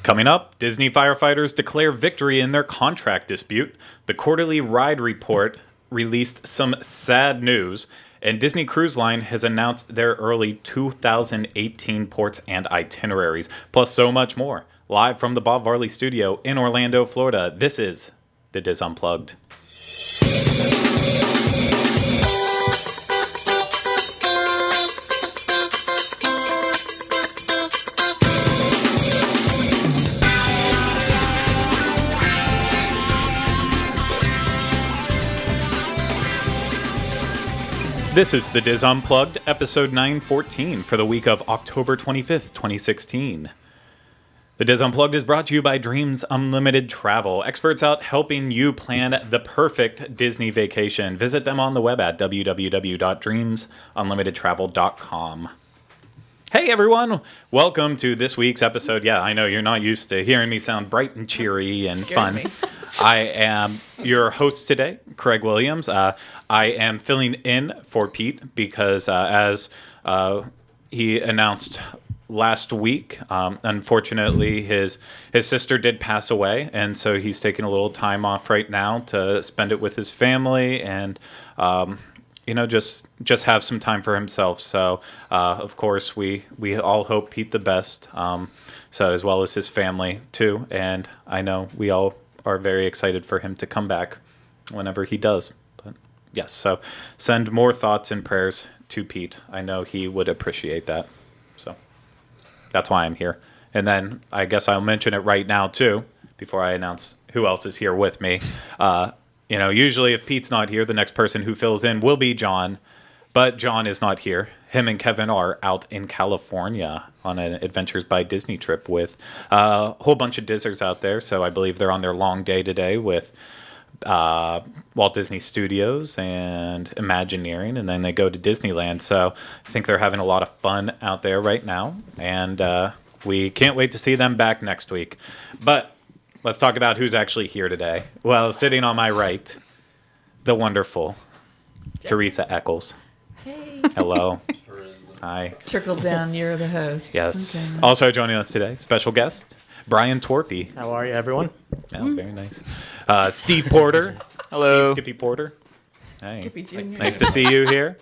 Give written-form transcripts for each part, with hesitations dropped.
Coming up, Disney firefighters declare victory in their contract dispute. The quarterly ride report released some sad news. And Disney Cruise Line has announced their early 2018 ports and itineraries, plus so much more. Live from the Bob Varley studio in Orlando, Florida, this is the Diz Unplugged. This is the Diz Unplugged, episode 914 for the week of October 25th, 2016. The Diz Unplugged is brought to you by Dreams Unlimited Travel, experts out helping you plan the perfect Disney vacation. Visit them on the web at www.dreamsunlimitedtravel.com. Hey everyone, welcome to this week's episode. Yeah, I know you're not used to hearing me sound bright and cheery and fun. Me. I am your host today, Craig Williams. I am filling in for Pete because as he announced last week, unfortunately his sister did pass away, and so he's taking a little time off right now to spend it with his family and just have some time for himself. So of course we all hope Pete the best, so as well as his family too, and I know we all are very excited for him to come back whenever he does. But yes, so send more thoughts and prayers to Pete. I know he would appreciate that. So that's why I'm here. And then I guess I'll mention it right now too, before I announce who else is here with me. Usually if Pete's not here, the next person who fills in will be John. But John is not here. Him and Kevin are out in California on an Adventures by Disney trip with a whole bunch of Dizzers out there. So I believe they're on their long day today with Walt Disney Studios and Imagineering, and then they go to Disneyland. So I think they're having a lot of fun out there right now. And we can't wait to see them back next week. But let's talk about who's actually here today. Well, sitting on my right, the wonderful Teresa Eccles. Hey. Hello. Hi. Trickle down, you're the host. Yes. Okay. Also joining us today, special guest, Brian Torpy. How are you, everyone? Oh, very nice. Steve Porter. Hello. Skippy Porter. Hey. Skippy Jr. Nice to see you here.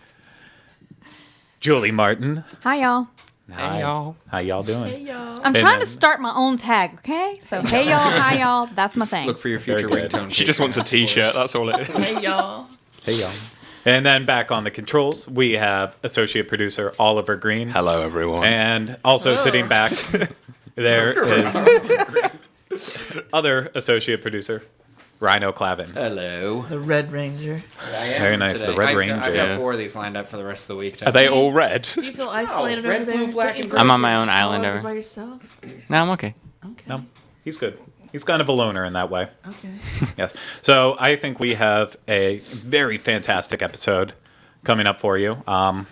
Julie Martin. Hi, y'all. Hi. Hey, y'all. How y'all doing? Hey, y'all. I'm Hey, trying man. to start my own tag, okay? So, hey, y'all, hi, y'all. That's my thing. Look for your Very future good. ringtone. She just wants a T-shirt. That's all it is. Hey, y'all. Hey, y'all. And then back on the controls, we have associate producer Oliver Green. Hello, everyone. And also sitting back, there is other associate producer, Rhino Clavin. Hello. The Red Ranger. I am Very nice, today. the Red I've Ranger. I've Yeah. got 4 of these lined up for the rest of the week. Are they all red? Do you feel isolated red, over there? blue, black, Don't you and feel green. I'm on like my you're own all island over over- by yourself? No, I'm okay. Okay. No, he's good. He's kind of a loner in that way. Okay. Yes. So I think we have a very fantastic episode coming up for you. I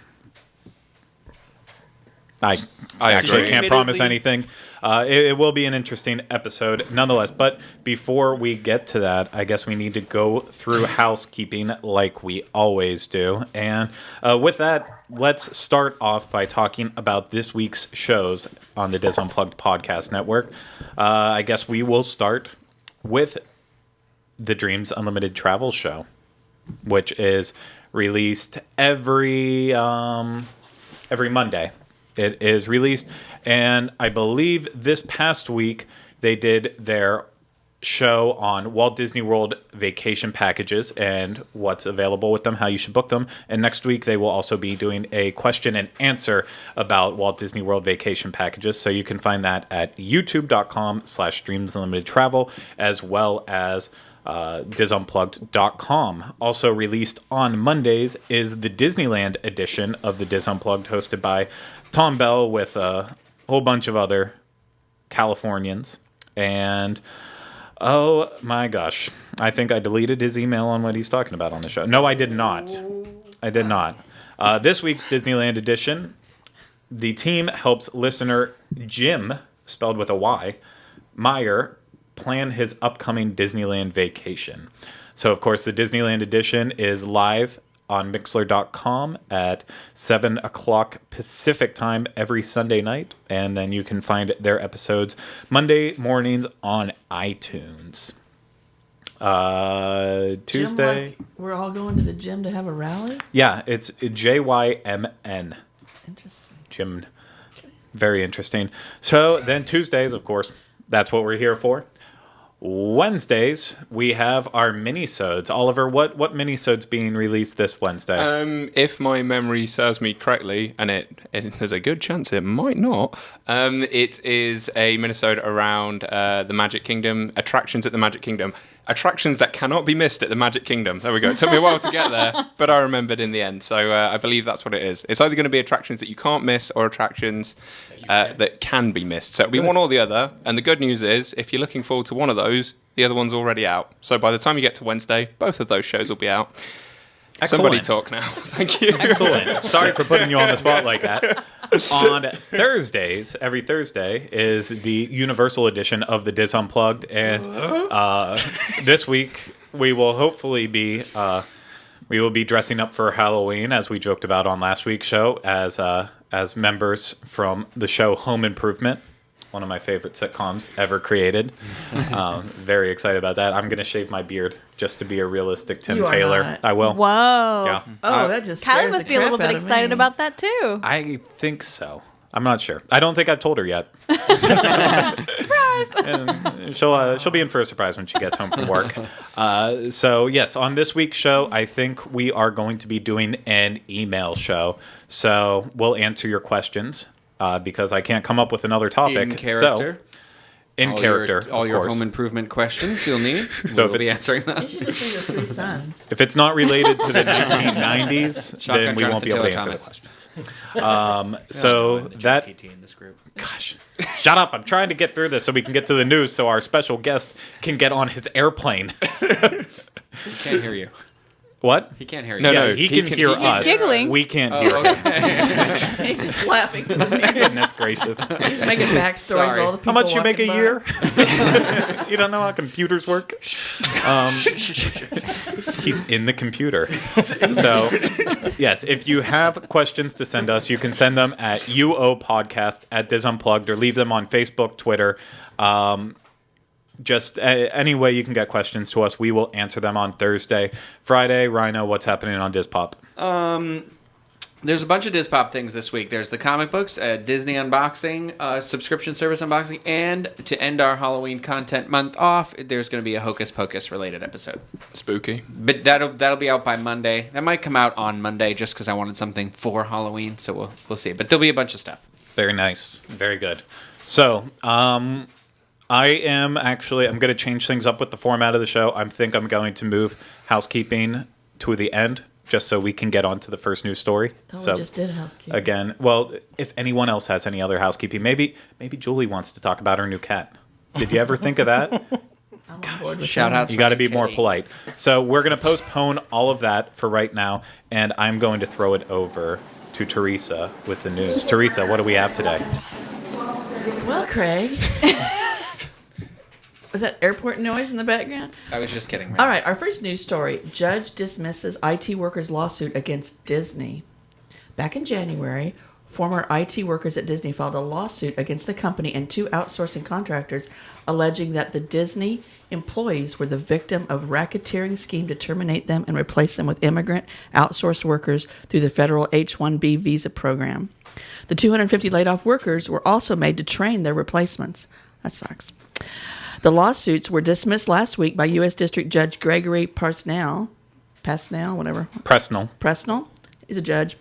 actually agree. can't promise Admittedly- anything. It will be an interesting episode nonetheless. But before we get to that, I guess we need to go through housekeeping like we always do. And with that, let's start off by talking about this week's shows on the Diz Unplugged Podcast Network. I guess we will start with the Dreams Unlimited Travel Show, which is released every Monday. It is released, and I believe this past week they did their show on Walt Disney World vacation packages and what's available with them, how you should book them. And next week they will also be doing a question and answer about Walt Disney World vacation packages. So you can find that at youtube.com/dreamsunlimitedtravel, as well as DizUnplugged.com. Also released on Mondays is the Disneyland edition of the Diz Unplugged, hosted by Tom Bell with a whole bunch of other Californians. And oh my gosh, I think I deleted his email on what he's talking about on the show. No, I did not. I did not. This week's Disneyland edition, the team helps listener Jim, spelled with a Y, Meyer, plan his upcoming Disneyland vacation. So, of course, the Disneyland edition is live on Mixler.com at 7 o'clock Pacific time every Sunday night. And then you can find their episodes Monday mornings on iTunes. Tuesday. Gym, like, we're all going to the gym to have a rally? Yeah, it's JYMN. Interesting. Gym. Very interesting. So then Tuesdays, of course, that's what we're here for. Wednesdays, we have our mini-sodes. Oliver, what mini-sode's being released this Wednesday? If my memory serves me correctly, and there's a good chance it might not, it is a minisode around the Magic Kingdom, attractions at the Magic Kingdom. Attractions that cannot be missed at the Magic Kingdom. There we go. It took me a while to get there, but I remembered in the end. So I believe that's what it is. It's either going to be attractions that you can't miss or attractions that can be missed. So it'll be one or the other. And the good news is, if you're looking forward to one of those, the other one's already out. So by the time you get to Wednesday, both of those shows will be out. Excellent. Somebody talk now. Thank you. Excellent. Sorry for putting you on the spot like that. On Thursdays, every Thursday, is the Universal edition of the Diz Unplugged. And this week, we will hopefully be... we will be dressing up for Halloween, as we joked about on last week's show, as members from the show Home Improvement, one of my favorite sitcoms ever created. Very excited about that. I'm going to shave my beard just to be a realistic Tim You are Taylor. not. I will. Whoa. Yeah. Oh, that just Kylie scares must the be a little crap bit out of excited me. about that too. I think so. I'm not sure. I don't think I've told her yet. Surprise! And she'll be in for a surprise when she gets home from work. So yes, on this week's show, I think we are going to be doing an email show. So we'll answer your questions because I can't come up with another topic. In character. So, in character, all of your course. home improvement questions you'll need. So we'll if be it's- answering You them. should just say your 3 sons. If it's not related to the 1990s, Shotgun then we won't Jonathan be able to Taylor answer the Thomas. questions. So that TT in this group. Gosh, shut up. I'm trying to get through this so we can get to the news so our special guest can get on his airplane. He can't hear you. What? He can't hear you. No, Yeah, no, he can hear he's us. giggling. We can't hear him. Okay. He's just laughing. Goodness gracious. He's making backstories of Sorry. all the people How much you make a walking year? by. You don't know how computers work? He's in the computer. So, yes, if you have questions to send us, you can send them at uopodcast@disunplugged or leave them on Facebook, Twitter. Just any way you can get questions to us, we will answer them on Thursday. Friday, Rhino, what's happening on Dispop? There's a bunch of Dispop things this week. There's the comic books, Disney unboxing, subscription service unboxing, and to end our Halloween content month off, there's going to be a Hocus Pocus related episode. Spooky. But that'll be out by Monday. That might come out on Monday just because I wanted something for Halloween. So we'll see. But there'll be a bunch of stuff. Very nice. Very good. So, I'm going to change things up with the format of the show. I think I'm going to move housekeeping to the end just so we can get on to the first news story. Thought So we just did housekeeping. again, well, if anyone else has any other housekeeping, maybe Julie wants to talk about her new cat. Did you ever think of that? I'm on board with Shout that. out. You got to be more polite. So we're going to postpone all of that for right now, and I'm going to throw it over to Teresa with the news. Teresa, what do we have today? Well, Craig. Was that airport noise in the background? I was just kidding. All right, our first news story. Judge dismisses IT workers' lawsuit against Disney. Back in January, former IT workers at Disney filed a lawsuit against the company and 2 outsourcing contractors, alleging that the Disney employees were the victim of racketeering scheme to terminate them and replace them with immigrant outsourced workers through the federal H-1B visa program. The 250 laid-off workers were also made to train their replacements. That sucks. The lawsuits were dismissed last week by U.S. District Judge Gregory Presnell, Presnell is a judge.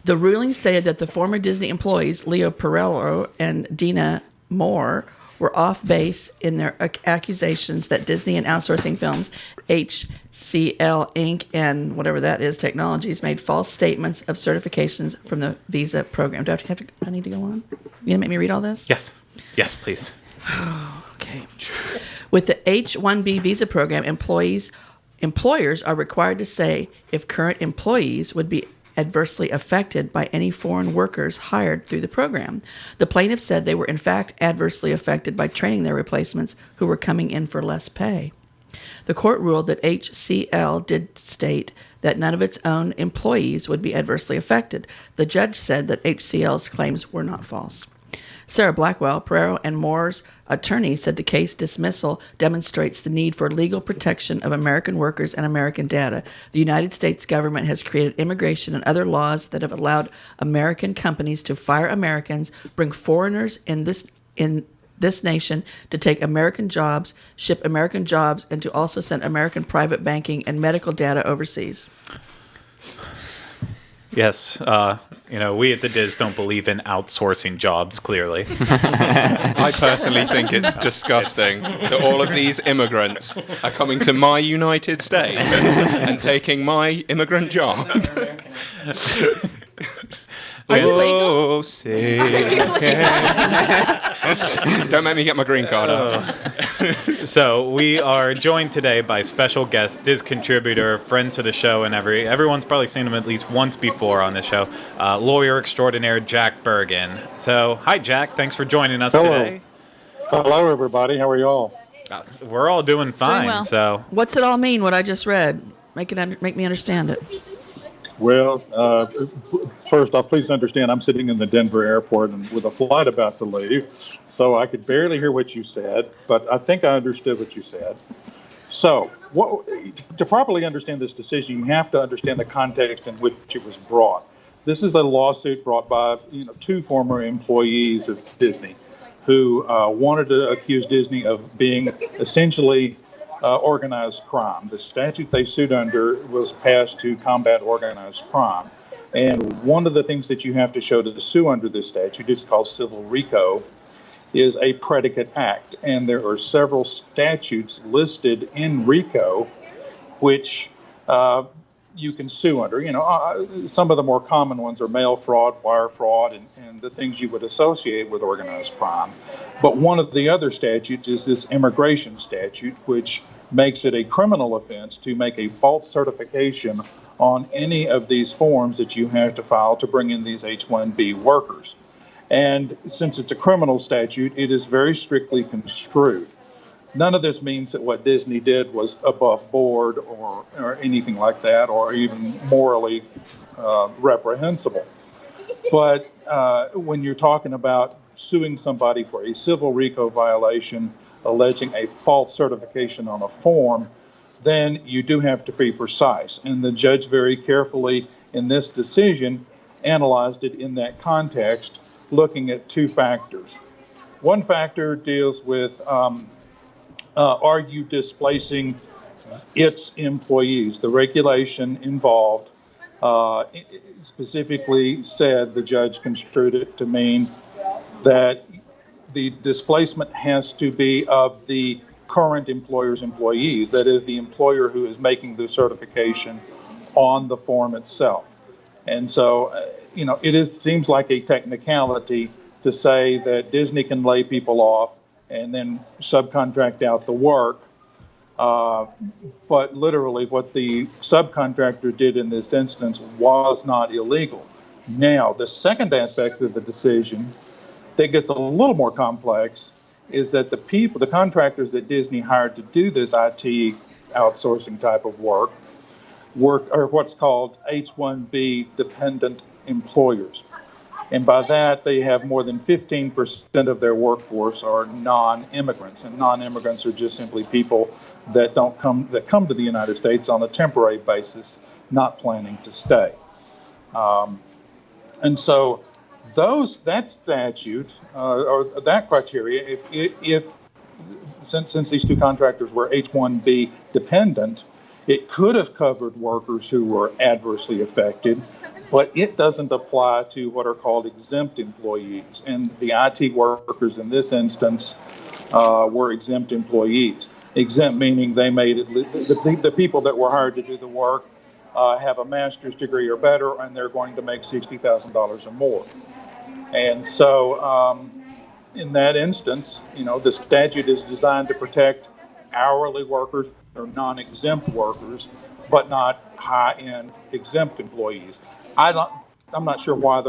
The ruling stated that the former Disney employees, Leo Perello and Dina Moore, were off base in their accusations that Disney and outsourcing films, HCL Inc. and whatever that is, Technologies, made false statements of certifications from the visa program. Do I need to go on? You gonna make me read all this? Yes. Yes, please. Okay. With the H-1B visa program, employers are required to say if current employees would be adversely affected by any foreign workers hired through the program. The plaintiffs said they were in fact adversely affected by training their replacements who were coming in for less pay. The court ruled that HCL did state that none of its own employees would be adversely affected. The judge said that HCL's claims were not false. Sarah Blackwell, Pereiro and Moore's attorney, said the case dismissal demonstrates the need for legal protection of American workers and American data. The United States government has created immigration and other laws that have allowed American companies to fire Americans, bring foreigners in this nation to take American jobs, ship American jobs, and to also send American private banking and medical data overseas. Yes, we at the Diz don't believe in outsourcing jobs, clearly. I personally think it's disgusting that all of these immigrants are coming to my United States and taking my immigrant job. Are you legal? Oh, say don't make me get my green card out. So we are joined today by special guest, Diz contributor, friend to the show, and everyone's probably seen him at least once before on this show, lawyer extraordinaire Jack Bergen. So, hi Jack, thanks for joining us today. Hello, everybody. How are y'all? We're all doing fine. well. So, What's it all mean, what I just read? Make me understand it. Well, first off, please understand I'm sitting in the Denver airport and with a flight about to leave, so I could barely hear what you said, but I think I understood what you said. So, to properly understand this decision, you have to understand the context in which it was brought. This is a lawsuit brought by two former employees of Disney who wanted to accuse Disney of being essentially organized crime. The statute they sued under was passed to combat organized crime. And one of the things that you have to show to sue under this statute, it's called civil RICO, is a predicate act. And there are several statutes listed in RICO which you can sue under. Some of the more common ones are mail fraud, wire fraud, and the things you would associate with organized crime. But one of the other statutes is this immigration statute, which makes it a criminal offense to make a false certification on any of these forms that you have to file to bring in these H-1B workers. And since it's a criminal statute, it is very strictly construed. None of this means that what Disney did was above board or anything like that, or even morally reprehensible. But when you're talking about suing somebody for a civil RICO violation, alleging a false certification on a form, then you do have to be precise. And the judge very carefully in this decision analyzed it in that context, looking at two factors. One factor deals with are you displacing its employees? The regulation involved specifically said, the judge construed it to mean that the displacement has to be of the current employer's employees, that is, the employer who is making the certification on the form itself. And so, seems like a technicality to say that Disney can lay people off and then subcontract out the work. But literally what the subcontractor did in this instance was not illegal. Now, the second aspect of the decision that gets a little more complex is that the contractors that Disney hired to do this IT outsourcing type of work are what's called H-1B dependent employers. And by that, they have more than 15% of their workforce are non-immigrants. And non-immigrants are just simply people that come to the United States on a temporary basis, not planning to stay. And so that statute or that criteria, since these two contractors were H-1B dependent, it could have covered workers who were adversely affected, but it doesn't apply to what are called exempt employees. And the IT workers in this instance were exempt employees. Exempt meaning they made it, the people that were hired to do the work have a master's degree or better, and they're going to make $60,000 or more. And so in that instance, the statute is designed to protect hourly workers or non-exempt workers, but not high-end exempt employees. I'm not sure why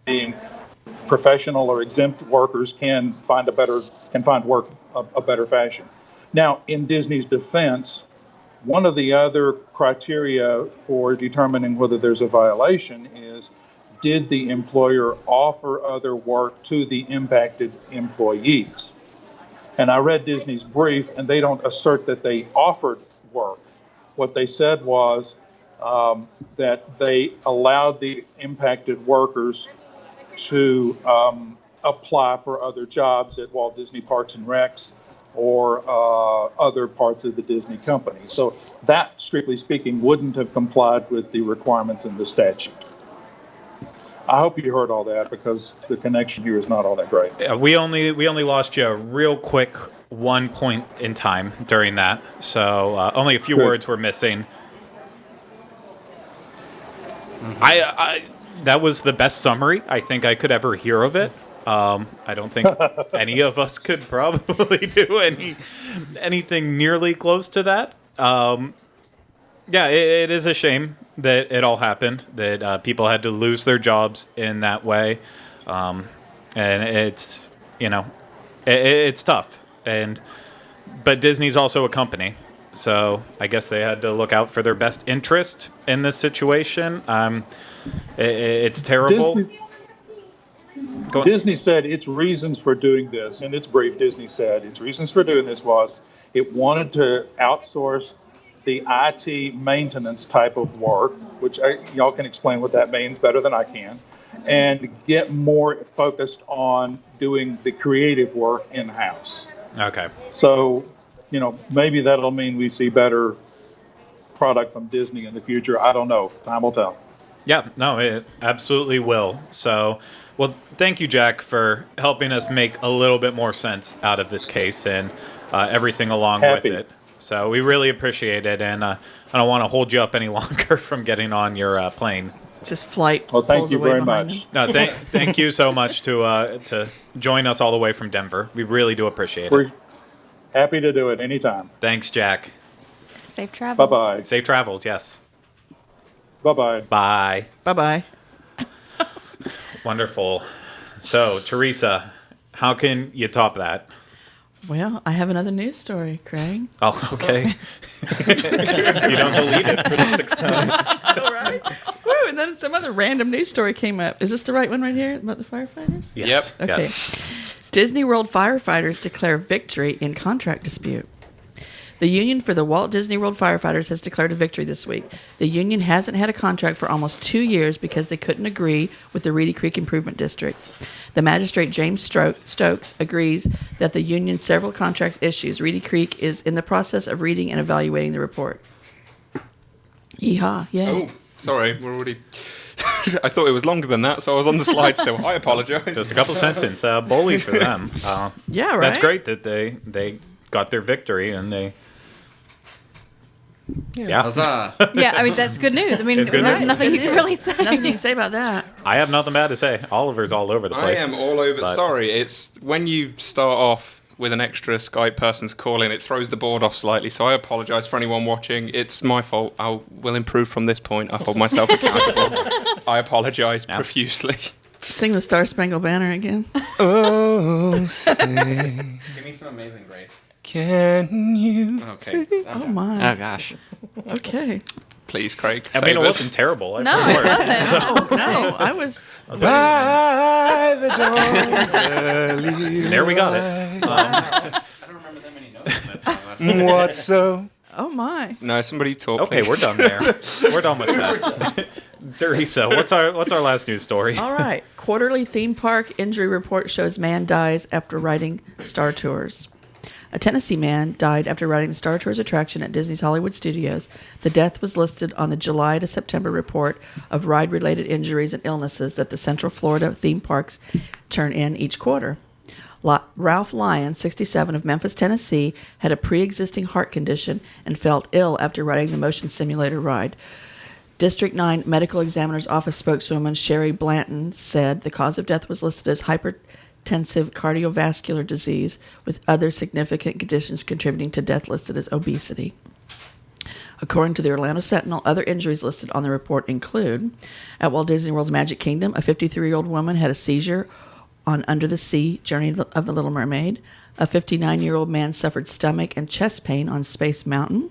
being professional or exempt workers can find work a better fashion. Now, in Disney's defense, one of the other criteria for determining whether there's a violation is, did the employer offer other work to the impacted employees? And I read Disney's brief, and they don't assert that they offered work. What they said was that they allowed the impacted workers to apply for other jobs at Walt Disney Parks and Recs or other parts of the Disney company. So that, strictly speaking, wouldn't have complied with the requirements in the statute. I hope you heard all that, because the connection here is not all that great. Yeah, we only lost you a real quick 1 point in time during that, so only a few Good. words were missing. I that was the best summary I think I could ever hear of it. I don't think any of us could probably do anything nearly close to that. Yeah, it is a shame that it all happened, that people had to lose their jobs in that way. And it's, it's tough. But Disney's also a company, so I guess they had to look out for their best interest in this situation. It's terrible. Disney said its reasons for doing this, in its brief, Disney said its reasons for doing this was it wanted to outsource the IT maintenance type of work, which y'all can explain what that means better than I can, and get more focused on doing the creative work in-house. Okay. So, maybe that'll mean we see better product from Disney in the future. I don't know. Time will tell. Yeah, no, it absolutely will. So, well, thank you, Jack, for helping us make a little bit more sense out of this case and everything along Happy. with it. So we really appreciate it, and I don't want to hold you up any longer from getting on your plane. It's his flight. Well, thank pulls you away very behind much. him. No, thank you so much to join us all the way from Denver. We really do appreciate it. We're happy to do it anytime. Thanks, Jack. Safe travels. Bye-bye. Safe travels, yes. Bye-bye. Bye. Bye-bye. Wonderful. So, Teresa, how can you top that? Well, I have another news story, Craig. Oh, okay. You don't delete it for the sixth time. All right. Woo, and then some other random news story came up. Is this the right one right here about the firefighters? Yes. Okay. Yes. Disney World firefighters declare victory in contract dispute. The union for the Walt Disney World firefighters has declared a victory this week. The union hasn't had a contract for almost 2 years because they couldn't agree with the Reedy Creek Improvement District. The magistrate, James Stokes, agrees that the union's several contracts issues. Reedy Creek is in the process of reading and evaluating the report. Yeehaw, yay. Oh, sorry, we're already... I thought it was longer than that, so I was on the slide still. I apologise. Just a couple sentences. Bullies for them. Yeah, right? That's great that they got their victory and they... Yeah. Huzzah. Yeah, I mean, that's good news. I mean, It's good there's news. nothing you Good can news. really say. Nothing you can say about that. I have nothing bad to say. Oliver's all over the I place. am all over. But- Sorry, it's when you start off with an extra Skype person to call in, it throws the board off slightly. So I apologise for anyone watching. It's my fault. I will improve from this point. I hold myself accountable. I apologise profusely. Sing the Star Spangled Banner again. Oh, say, Give me some Amazing Grace. can you? Okay. Oh, my. Oh, gosh. Okay. Please, Craig. I mean, save it us. wasn't terrible. No, it doesn't. Oh, no. I was... By the dawn's early There we got it. I don't remember that many notes in that song last night. What's so? Oh, my. No, somebody talk. Okay, please. we're done there. We're done with that. Teresa, what's our last news story? All right. Quarterly theme park injury report shows man dies after riding Star Tours. A Tennessee man died after riding the Star Tours attraction at Disney's Hollywood Studios. The death was listed on the July to September report of ride-related injuries and illnesses that the Central Florida theme parks turn in each quarter. Ralph Lyon, 67, of Memphis, Tennessee, had a pre-existing heart condition and felt ill after riding the motion simulator ride. District 9 Medical Examiner's Office spokeswoman Sherry Blanton said the cause of death was listed as hypertensive cardiovascular disease, with other significant conditions contributing to death listed as obesity. According to the Orlando Sentinel, other injuries listed on the report include, at Walt Disney World's Magic Kingdom, a 53-year-old woman had a seizure on Under the Sea, Journey of the Little Mermaid. A 59-year-old man suffered stomach and chest pain on Space Mountain.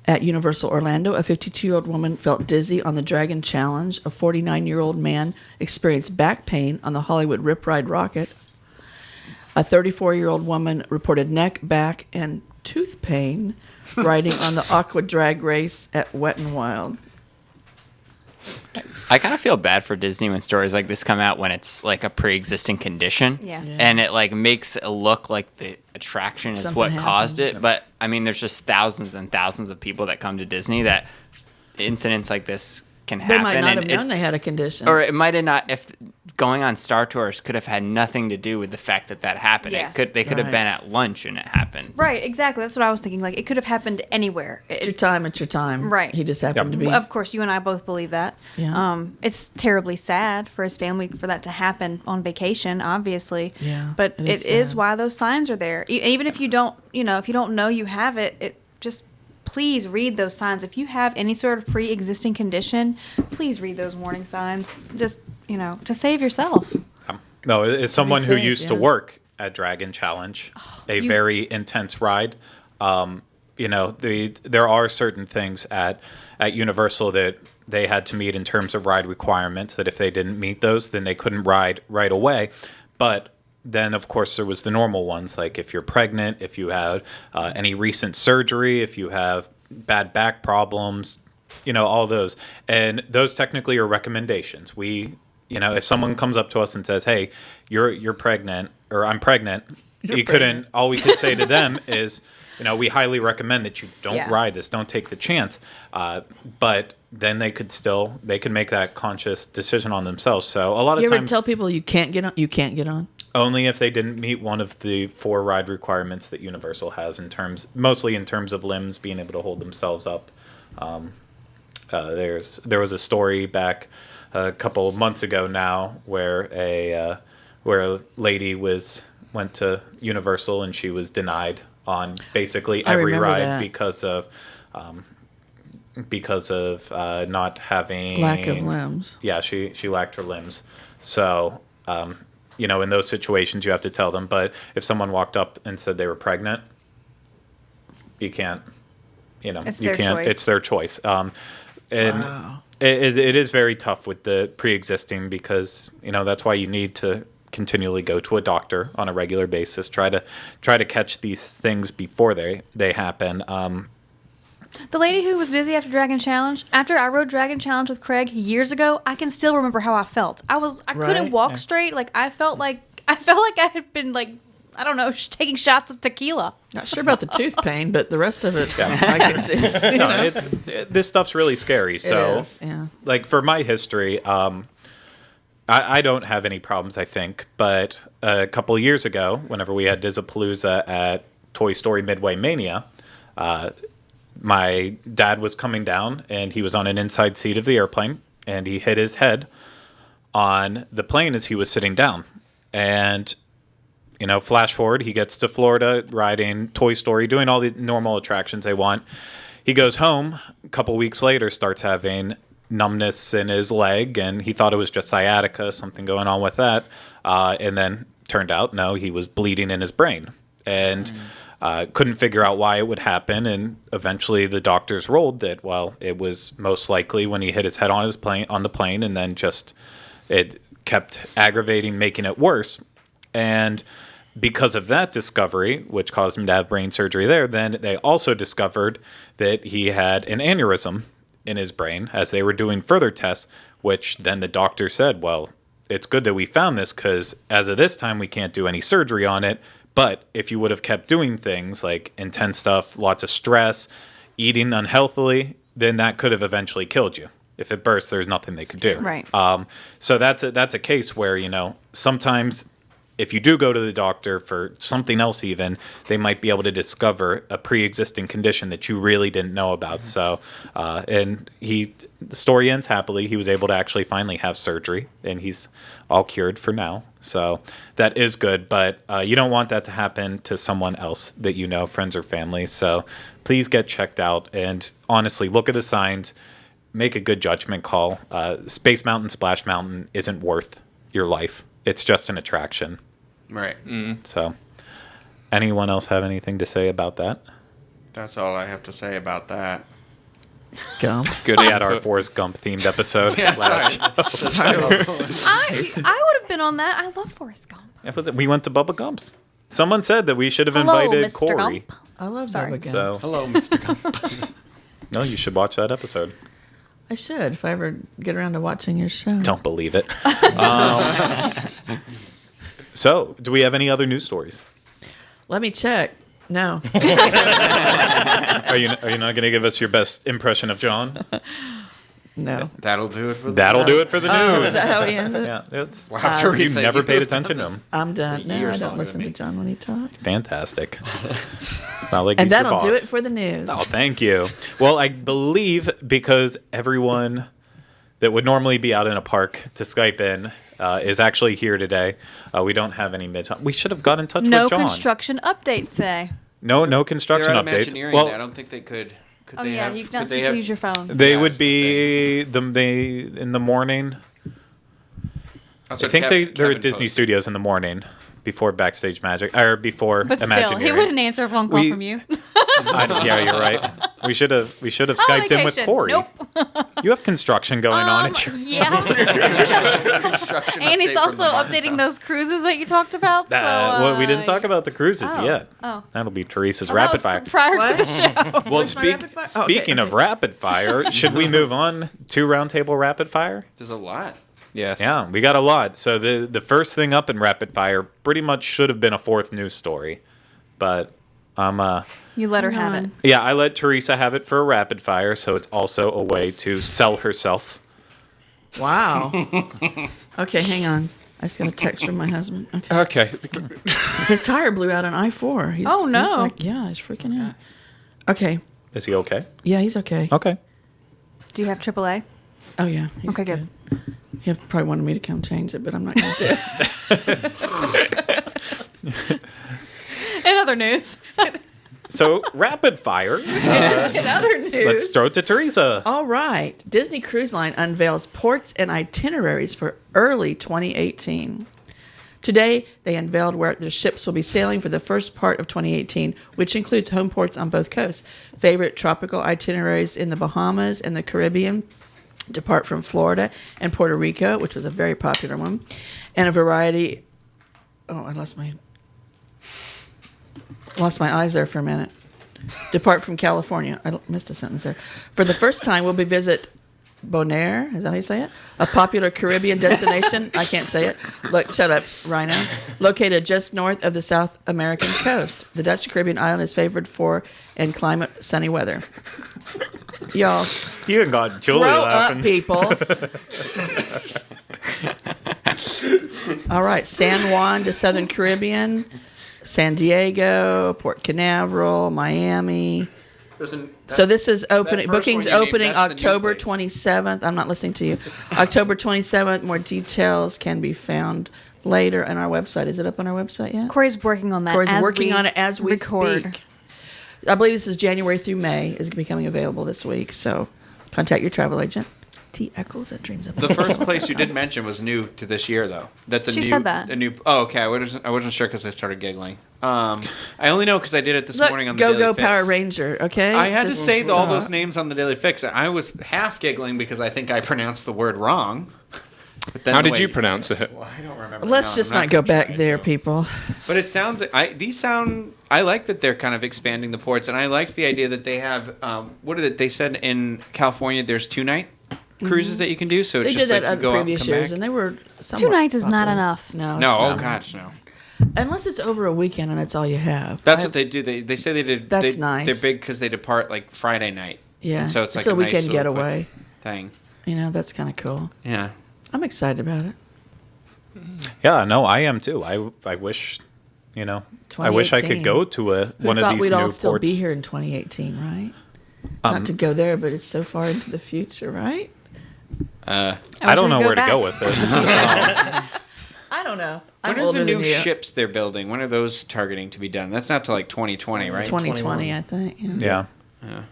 At Universal Orlando, a 52-year-old woman felt dizzy on the Dragon Challenge. A 49-year-old man experienced back pain on the Hollywood Rip Ride Rocket. A 34-year-old woman reported neck, back, and tooth pain riding on the Aqua Drag Race at Wet n Wild. I kind of feel bad for Disney when stories like this come out when it's like a pre-existing condition. Yeah. And it like makes it look like the attraction is Something what happened. caused it. But I mean, there's just thousands and thousands of people that come to Disney that incidents like this can They happen. might not and have known they had a condition. or it might have not. If going on Star Tours could have had nothing to do with the fact that that happened. Yeah. They could have Right. been at lunch and it happened. Right, exactly. That's what I was thinking. Like, it could have happened anywhere. It's your time. It's your time. Right. He just happened to be. Of course, you and I both believe that. Yeah. It's terribly sad for his family for that to happen on vacation, obviously. Yeah, But it it is is sad. why those signs are there. Even if you don't, if you don't know you have it, it just please read those signs. If you have any sort of pre-existing condition, please read those warning signs. Just, to save yourself. No, as someone who safe, used to yeah. work at Dragon Challenge, a you- very intense ride. There are certain things at Universal that they had to meet in terms of ride requirements. That if they didn't meet those, then they couldn't ride right away. But then, of course, there was the normal ones, like if you're pregnant, if you have any recent surgery, if you have bad back problems, all those. And those technically are recommendations. If someone comes up to us and says, "Hey, you're pregnant," or "I'm pregnant," all we could say to them is, we highly recommend that you don't Yeah. ride this, don't take the chance. But then they can make that conscious decision on themselves. So a lot of You ever times, tell people you can't get on? You can't get on. only if they didn't meet one of the 4 ride requirements that Universal has mostly in terms of limbs being able to hold themselves up. There was a story back a couple of months ago now where a lady went to Universal and she was denied on basically I every remember ride that. because of not having Lack of limbs. Yeah, she lacked her limbs. So in those situations you have to tell them. But if someone walked up and said they were pregnant, you can't. It's you their can't. choice. It's their choice. And Wow. it is very tough with the pre-existing because that's why you need to continually go to a doctor on a regular basis. Try to catch these things before they happen. The lady who was dizzy after Dragon Challenge, after I rode Dragon Challenge with Craig years ago, I can still remember how I felt. I Right? couldn't walk straight. Like, I felt like I had been, like, I don't know, taking shots of tequila. Not sure about the tooth pain, but the rest of it, Yeah. I can do. No, this stuff's really scary. So, It is, yeah. like for my history, I don't have any problems, I think. But a couple of years ago, whenever we had Dizzapalooza at Toy Story Midway Mania, my dad was coming down and he was on an inside seat of the airplane and he hit his head on the plane as he was sitting down. And flash forward, he gets to Florida riding Toy Story, doing all the normal attractions they want. He goes home a couple weeks later, starts having numbness in his leg, and he thought it was just sciatica, something going on with that. And then turned out, no, he was bleeding in his brain. And couldn't figure out why it would happen. And eventually the doctors rolled that, well, it was most likely when he hit his head on the plane, and then just it kept aggravating, making it worse. And because of that discovery, which caused him to have brain surgery there, then they also discovered that he had an aneurysm in his brain as they were doing further tests, which then the doctor said, well, it's good that we found this because as of this time, we can't do any surgery on it. But if you would have kept doing things like intense stuff, lots of stress, eating unhealthily, then that could have eventually killed you. If it bursts, there's nothing they could do. Right. So that's a case where, sometimes if you do go to the doctor for something else even, they might be able to discover a pre-existing condition that you really didn't know about. So, and the story ends happily. He was able to actually finally have surgery, and he's all cured for now. So that is good, but you don't want that to happen to someone else that you know, friends or family. So please get checked out, and honestly, look at the signs. Make a good judgment call. Space Mountain, Splash Mountain isn't worth your life. it's just an attraction. Right. So, anyone else have anything to say about that? That's all I have to say about that. Gump. Good. We had our input. Forrest Gump themed episode Yeah, last sorry. I would have been on that. I love Forrest Gump. show. We went to Bubba Gump's. Someone said that we should have Hello, invited Mr. Corey. Gump. I love Sorry. Bubba Gump. So, Hello, Mr. Gump. no, you should watch that episode. I should if I ever get around to watching your show. Don't believe it. So, do we have any other news stories? Let me check. No. Are you not going to give us your best impression of John? No. That'll do it for the That'll do it for the Oh, news. is that how he ends it? Yeah, it's Wow, you Teresa, never you paid have done attention to this. him. I'm done. No, Years I don't longer listen than to me. John when he talks. Fantastic. It's not like And he's your that'll do boss. it for the news. Oh, thank you. Well, I believe because everyone that would normally be out in a park to Skype in is actually here today. We don't have any mid. We should have got in touch No with John. construction updates today. No They're construction out updates. Imagineering. Well, I don't think they could. Could Oh they yeah, have? you're Could not they supposed to have? use your phone. they Yeah, I would was be they in the morning. That's I what think they're Kevin at Disney posted. Studios in the morning before Backstage Magic or before But still, Imagineering. he wouldn't answer a phone call We- from you. Yeah, you're right. We should have Oh, Skyped in with vacation. Corey. Nope. You have construction going on at your. Yeah. Construction And he's update also from the Martin's updating house. those cruises that you talked about. So, Well, we didn't talk about the cruises oh, yet. oh. That'll be Teresa's That rapid was fire. prior to the show. Well, What's my rapid fire? Oh, okay, speaking of okay. rapid fire, should we move on to roundtable rapid fire? There's a lot. Yes. Yeah, we got a lot. So the first thing up in rapid fire pretty much should have been a fourth news story, but You let her have it. yeah, I let Teresa have it for a rapid fire, so it's also a way to sell herself. Wow. Okay, hang on. I just got a text from my husband. Okay. Okay. His tire blew out on I-4. He's, Oh, no. He's like, yeah, he's freaking out. Okay. Is he okay? Yeah, he's okay. Okay. Do you have AAA? Oh, yeah. He's Okay, good. He probably wanted me to come change it, but I'm not going to do it. In other news. So rapid fire. In other news. Let's throw it to Teresa. All right. Disney Cruise Line unveils ports and itineraries for early 2018. Today, they unveiled where the ships will be sailing for the first part of 2018, which includes home ports on both coasts. Favorite tropical itineraries in the Bahamas and the Caribbean depart from Florida and Puerto Rico, which was a very popular one, and a variety. Oh, I lost my eyes there for a minute. Depart from California. I missed a sentence there. For the first time, we'll be visit Bonaire. Is that how you say it? A popular Caribbean destination. I can't say it. Look, shut up, Rhino. Located just north of the South American coast. The Dutch Caribbean island is favored for and climate sunny weather. Y'all, You even got Julie grow laughing. up, people. All right, San Juan to Southern Caribbean, San Diego, Port Canaveral, Miami. So this is opening. first Bookings one you named, opening that's the new October place. 27th. I'm not listening to you. October 27th. More details can be found later on our website. Is it up on our website yet? Corey's working on that. Corey's as working we on it as we record. speak. I believe this is January through May is becoming available this week. So contact your travel agent. T. Eccles at Dreams of The first place you did mention was new to this year, though. That's a She new. said that. A new. Oh, okay. I wasn't sure because I started giggling. I only know because I did it this Look, morning on the Go Daily Go Fix. Power Ranger. Okay, I had Just to say all those stop. names on the Daily Fix, and I was half giggling because I think I pronounced the word wrong. But then How the did you way- pronounce it? Well, I don't remember. Let's No, just I'm not go gonna back try there, to. people. But it sounds. These sound. I like that they're kind of expanding the ports, and I liked the idea that they have. What did it? They said in California there's 2-night cruises that you can do. So it's They just did like that you other go out and previous come years, back. and they were somewhat 2 nights is not popular. enough. No, No, it's oh not. gosh, no. Unless it's over a weekend and that's all you have. That's what they do. They say they did. That's they, nice. They're big because they depart like Friday night. Yeah, And so it's like a a nice weekend little quick getaway. thing. You know, that's kind of cool. Yeah. I'm excited about it. Yeah, no, I am too. I wish, I wish I could 2018. go to Who one of thought these we'd new all still ports. be here in 2018, right? Not to go there, but it's so far into the future, right? I don't know where to go with this. I don't know. I'm When are older the new than you. ships they're building? When are those targeting to be done? That's not till like 2020, right? 2020, I think. Yeah. Yeah.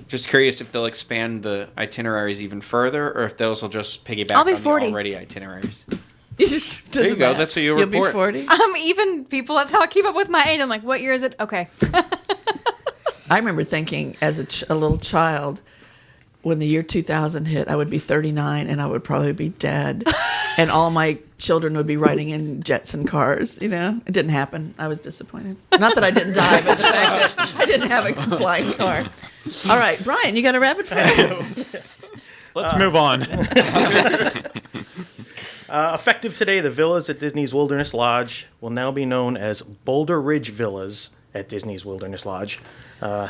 Just curious if they'll expand the itineraries even further, or if those will just piggyback I'll be on 40. the already itineraries. There you go. That's what you'll You'll be report. 40. Even people, that's how I keep up with my age. I'm like, what year is it? Okay. I remember thinking as a little child, when the year 2000 hit, I would be 39 and I would probably be dead. And all my children would be riding in jets and cars. It didn't happen. I was disappointed. Not that I didn't die, but the fact that I didn't have a flying car. All right, Brian, you got a rapid fire? Let's move on. Effective today, the villas at Disney's Wilderness Lodge will now be known as Boulder Ridge Villas at Disney's Wilderness Lodge.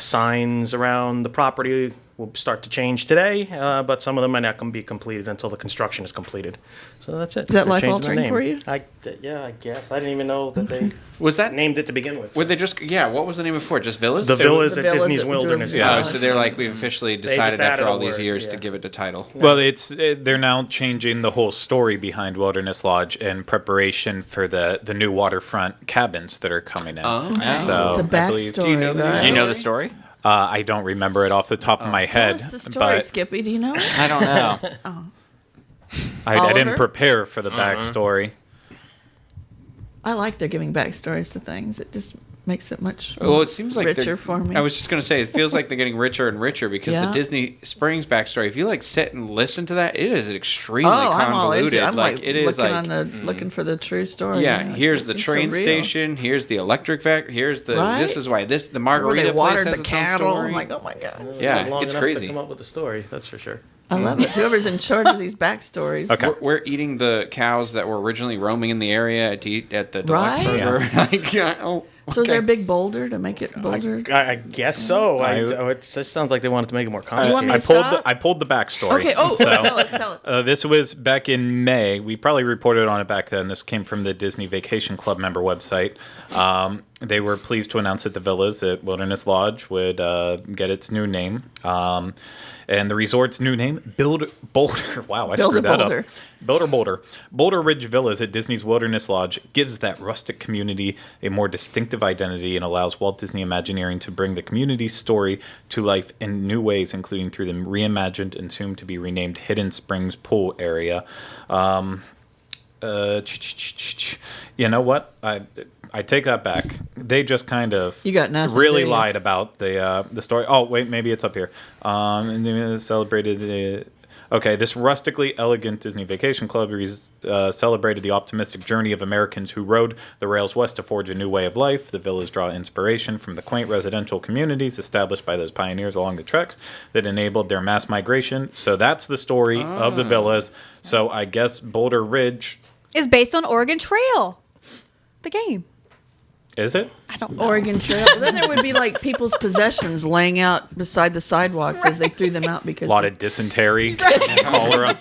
Signs around the property will start to change today, but some of them might not be completed until the construction is completed. So that's it. Is that They're changing life-altering their name. for you? Yeah, I guess. I didn't even know that they Was that named it to begin with. Would they just? Yeah. What was the name before? Just villas. The villas The at villas Disney's at Wilderness Disney's Oh, Lodge. Lodge. so they're like, we've officially decided just added after a all these word, years yeah. to give it a title. Well, they're now changing the whole story behind Wilderness Lodge in preparation for the new waterfront cabins that are coming in. Oh. So It's a I believe- backstory. Do you know the right? Do you know the story? I don't remember it off the top of my Tell head. us the story, but Skippy. Do you know it? I don't know. I didn't Oliver? prepare for the backstory. I like they're giving backstories to things. It just makes it much Well, it seems like richer they're- for me. I was just gonna say, it feels like they're getting richer and richer because Yeah. the Disney Springs backstory. If you sit and listen to that, it is extremely I'm all into convoluted. it. I'm like it is looking on the looking for the true story. yeah. Like, Here's this the seems so train real. station. Here's the electric vac. Here's the. Right? This is why the Where margarita they place watered has the its own cattle. story. I'm like, oh my god, Yeah, Not long it's enough crazy. to come up with the story, that's for sure. I love it. Whoever's in charge of these backstories. Okay. We're eating the cows that were originally roaming in the area to eat at the Right? Deluxe Burger. Like, yeah, oh, So is there a okay. big boulder to make it bolder? I guess so. I- It just sounds like they wanted to make it more You want complicated. me I to pulled stop? I pulled the backstory. Okay. Oh, So, tell us. this was back in May. We probably reported on it back then. This came from the Disney Vacation Club member website. They were pleased to announce that the villas at Wilderness Lodge would get its new name. And the resort's new name, Boulder. Wow, I screwed that Boulder. up. Boulder Ridge Villas at Disney's Wilderness Lodge gives that rustic community a more distinctive identity and allows Walt Disney Imagineering to bring the community's story to life in new ways, including through the reimagined and soon to be renamed Hidden Springs Pool area. You know what? I take that back. They just kind of You got nothing, really do you? lied about the story. Oh wait, maybe it's up here. And they celebrated. Okay, this rustically elegant Disney Vacation Club celebrated the optimistic journey of Americans who rode the rails west to forge a new way of life. The villas draw inspiration from the quaint residential communities established by those pioneers along the treks that enabled their mass migration. So that's the story of the villas. So I guess Boulder Ridge, Is based on Oregon Trail, the game. is it? I don't know. Oregon Trail. Then there would be like people's possessions laying out beside the sidewalks as they threw them out because A lot of dysentery, and cholera.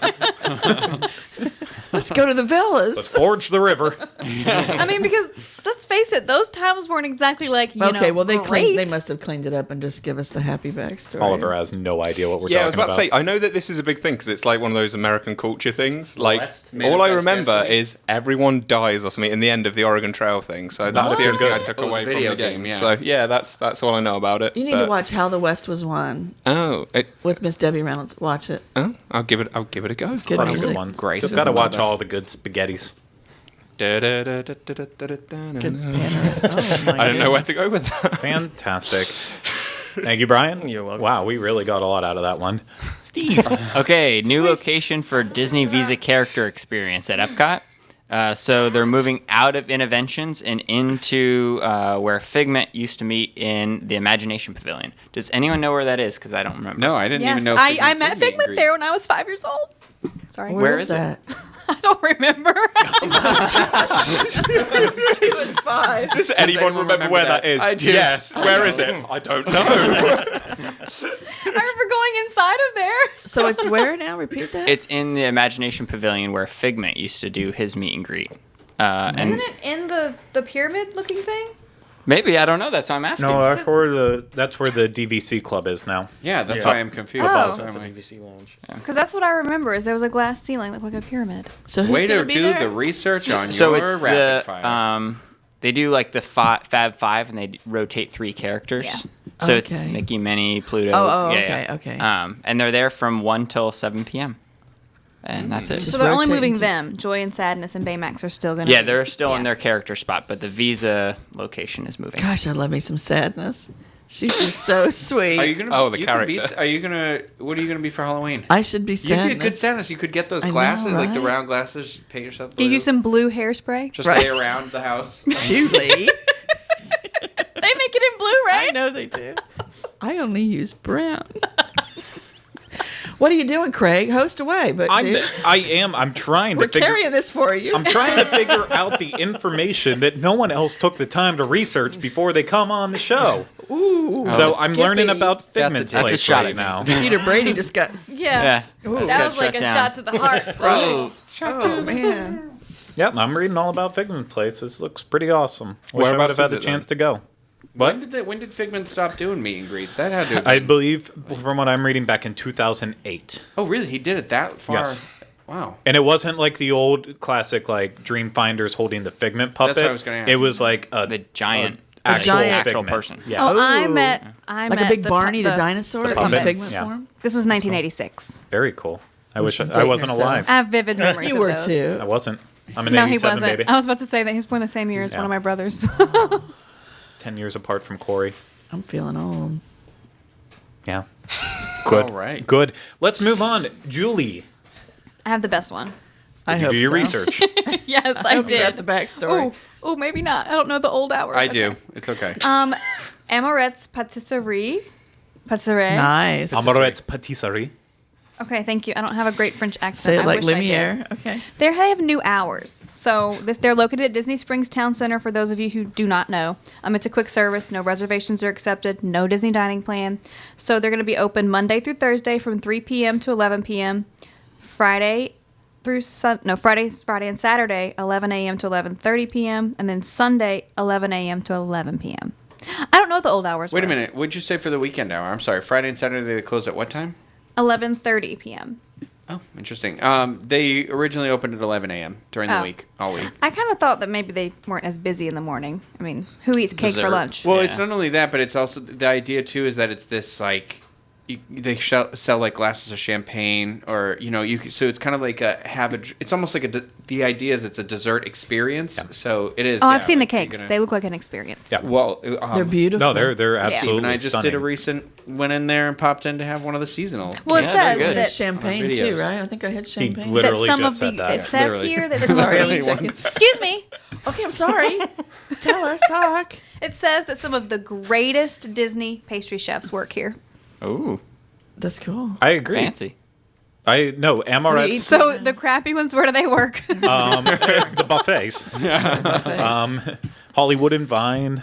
let's go to the villas. Let's forge the river. I mean, because let's face it, those times weren't exactly like, you Okay, know, well they great. must have cleaned it up and just give us the happy backstory. Oliver has no idea what we're Yeah, I talking was about to say, I know that this is a big thing because it's like one of those American culture things. Like, West all I Manifest remember Destiny. is everyone dies or something in the end of the Oregon Trail thing. So that's the only thing I took Oh, the away from video the game. game, yeah. So yeah, that's all I know about it. You need but- to watch How the West Was Won Oh, with Miss Debbie Reynolds. Watch it. I'll give it a go. Good about. music. Good ones. Grace Just is got to a watch mother. all the good spaghettis. Good banner. Oh, my I don't know where goodness. to go with that. Fantastic. Thank you, Brian. You're welcome. Wow, we really got a lot out of that one. Steve. Okay, new location for Disney Visa character experience at Epcot. So they're moving out of Interventions and into where Figment used to meet in the Imagination Pavilion. Does anyone know where that is? Because I don't remember. No, I didn't Yes, even know. I Figment met did meet and Figment greet. there when I was 5 years old. Sorry. Where is is it? that? I don't remember. She was 5. Does anyone remember where that is? I do. Yes. Where is it? I don't know. I remember going inside of there. So it's where now? Repeat that. It's in the Imagination Pavilion where Figment used to do his meet and greet. And Isn't it in the pyramid looking thing? maybe, I don't know. That's why I'm asking. No, that's where the DVC club is now. Yeah, that's Yeah. why I'm confused. Oh. That's a I'm like, DVC lounge. Because that's what I remember is there was a glass ceiling that looked like a pyramid. So who's way gonna to be do there? the research on So your it's rapid the fire. they do like the Fab Five and they rotate 3 characters. Yeah. So it's Okay. Mickey, Minnie, Pluto. Oh, yeah, okay. And they're there from 1 till 7 p.m. and that's it. Just So they're only rotating moving to- them. Joy and Sadness and Baymax are still going to. Yeah, they're still in Yeah. their character spot, but the Visa location is moving. Gosh, I love me some Sadness. She's just so sweet. Are you gonna? Oh, the you could be- character. Are you gonna? What are you gonna be for Halloween? I should be You Sadness. could good Sadness. You could get those I know, glasses, like the right? round glasses. Paint yourself blue. Give you some blue hairspray. Just Right. lay around the house. Julie. They make it in blue, right? I know they do. I only use brown. What are you doing, Craig? Host away, but dude, I'm trying we're to figure. carrying this for you. I'm trying to figure out the information that no one else took the time to research before they come on the show. Ooh. So I'm learning Skippy. about Figment's That's a place shot right at me. now. Peter Brady just got. Yeah. That That was like a shot to the heart. Oh man. Yep, I'm reading all about Figment's place. This looks pretty awesome. Wish I would have Whereabouts had is the it, chance then? to go. When did Figment stop doing meet and greets? That had to. Have I been- believe, from what I'm reading, back in 2008. Oh, really? He did it that far? Yes. Wow. And it wasn't like the old classic, like Dreamfinders holding the Figment puppet. what I was gonna ask. It was like The giant, actual, giant- actual Figment. person. Yeah. Oh, I Ooh. met Like a big Barney the, dinosaur in puppet. Figment Yeah. form. This was 1986. Very cool. I wish she's I dating wasn't herself. alive. I have vivid memories You of were those. too. I wasn't. I'm an No, he 87 wasn't. baby. I was about to say that he was born the same year as Yeah. one of my brothers. 10 years apart from Corey. I'm feeling old. Yeah. Good. All right. Good. Let's move on. Julie, I have the best one. I you hope do your so. research. Yes, I hope you got did. the backstory. Oh, maybe not. I don't know the old hours. I do. It's okay. Amorette's Patisserie. Patisserie. Nice. Amorette's Patisserie. Okay, thank you. I don't have a great French accent. Say it I like wish I did. Lumiere. Okay. They have new hours. So they're located at Disney Springs Town Center for those of you who do not know. It's a quick service. No reservations are accepted. No Disney dining plan. So they're going to be open Monday through Thursday from 3 p.m. to 11 p.m. Friday and Saturday, 11 a.m. to 11:30 p.m. And then Sunday, 11 a.m. to 11 p.m. I don't know what the old hours were. Wait a minute. What'd you say for the weekend hour? I'm sorry. Friday and Saturday they close at what time? 11:30 p.m. Oh, interesting. They originally opened at 11 a.m. during the Oh. week, all week. I kind of thought that maybe they weren't as busy in the morning. I mean, who eats cake Dessert. for lunch? Well, Yeah. it's not only that, but it's also the idea too is that it's this like they sell like glasses of champagne, or so it's kind of like it's almost like the idea is it's a dessert experience. So it is. Oh, I've seen the like, you're cakes. gonna- They look like an experience. Yeah. Well, They're beautiful. No, they're Steve absolutely and I just stunning. did a recent went in there and popped in to have one of the seasonal. Well, it Yeah, they're says good. that, Champagne videos. too, right? I think I had He champagne. literally that some just of said the that. it says Literally. here that some Sorry, of I'm the checking. excuse me. Okay, I'm sorry. Tell us, talk. It says that some of the greatest Disney pastry chefs work here. Ooh, That's cool. I agree. fancy. No, Amorette's, So the crappy ones, where do they work? the buffets. Hollywood and Vine,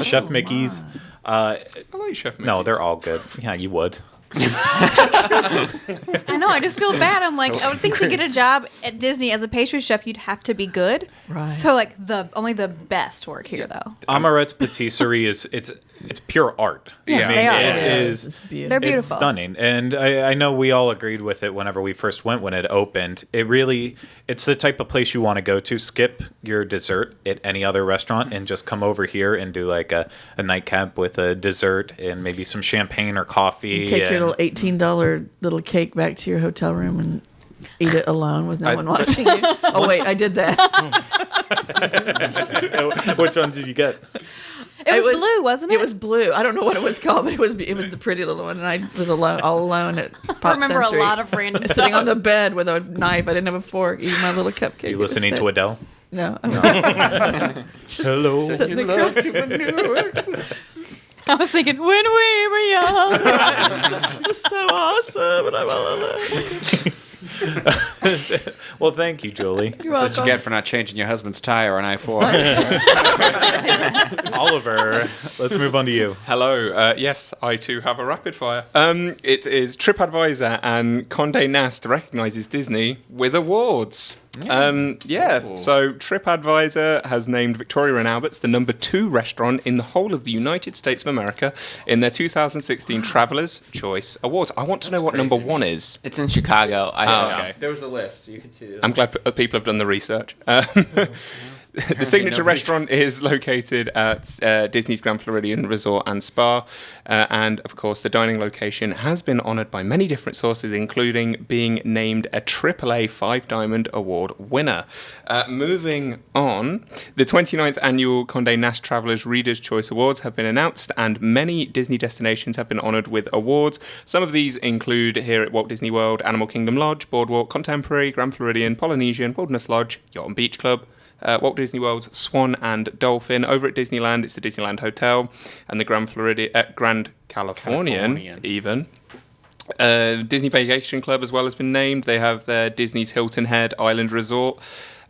Chef Mickey's. I like Chef Mickey. No, they're all good. Yeah, you would. I know. I just feel bad. I'm like, I would think to get a job at Disney as a pastry chef, you'd have to be good. Right. So like only the best work here, though. Amorette's Patisserie it's pure art. Yeah, I mean, they are. it It is. It's beautiful. They're beautiful. It's stunning, and I know we all agreed with it whenever we first went when it opened. It's the type of place you want to go to. Skip your dessert at any other restaurant and just come over here and do like a nightcap with a dessert and maybe some champagne or coffee. Take your and- little $18 little cake back to your hotel room and eat it alone with no one watching you. Oh wait, I did that. Which one did you get? It was blue, wasn't it? It was blue. I don't know what it was called, but it was the pretty little one, and I was all alone at Pop I remember Century, a lot of random sitting stuff. on the bed with a knife. I didn't have a fork, eating my little cupcake. You listening to Adele? No, I was Hello. sitting in the couch. I was thinking, when we were young. This is so awesome, and I'm all alone. Well, thank you, Julie. You're That's what you welcome. get for not changing your husband's tire on I-4. Oliver, let's move on to you. Hello. Yes, I too have a rapid fire. It is TripAdvisor and Conde Nast recognises Disney with awards. So TripAdvisor has named Victoria and Albert's the #2 restaurant in the whole of the United States of America in their 2016 Travelers' Choice Awards. I want to know what number 1 is. It's in Chicago. I Oh, know. okay. There was a list. You could see. I'm glad people have done the research. The signature Nobody's- restaurant is located at Disney's Grand Floridian Resort and Spa. And, of course, the dining location has been honoured by many different sources, including being named a AAA 5-Diamond Award winner. Moving on, the 29th Annual Conde Nast Travelers Reader's Choice Awards have been announced, and many Disney destinations have been honoured with awards. Some of these include here at Walt Disney World, Animal Kingdom Lodge, Boardwalk, Contemporary, Grand Floridian, Polynesian, Wilderness Lodge, Yacht and Beach Club, Walt Disney World's Swan and Dolphin. Over at Disneyland, it's the Disneyland Hotel, and the Grand Californian. Even. Disney Vacation Club as well has been named. They have their Disney's Hilton Head Island Resort,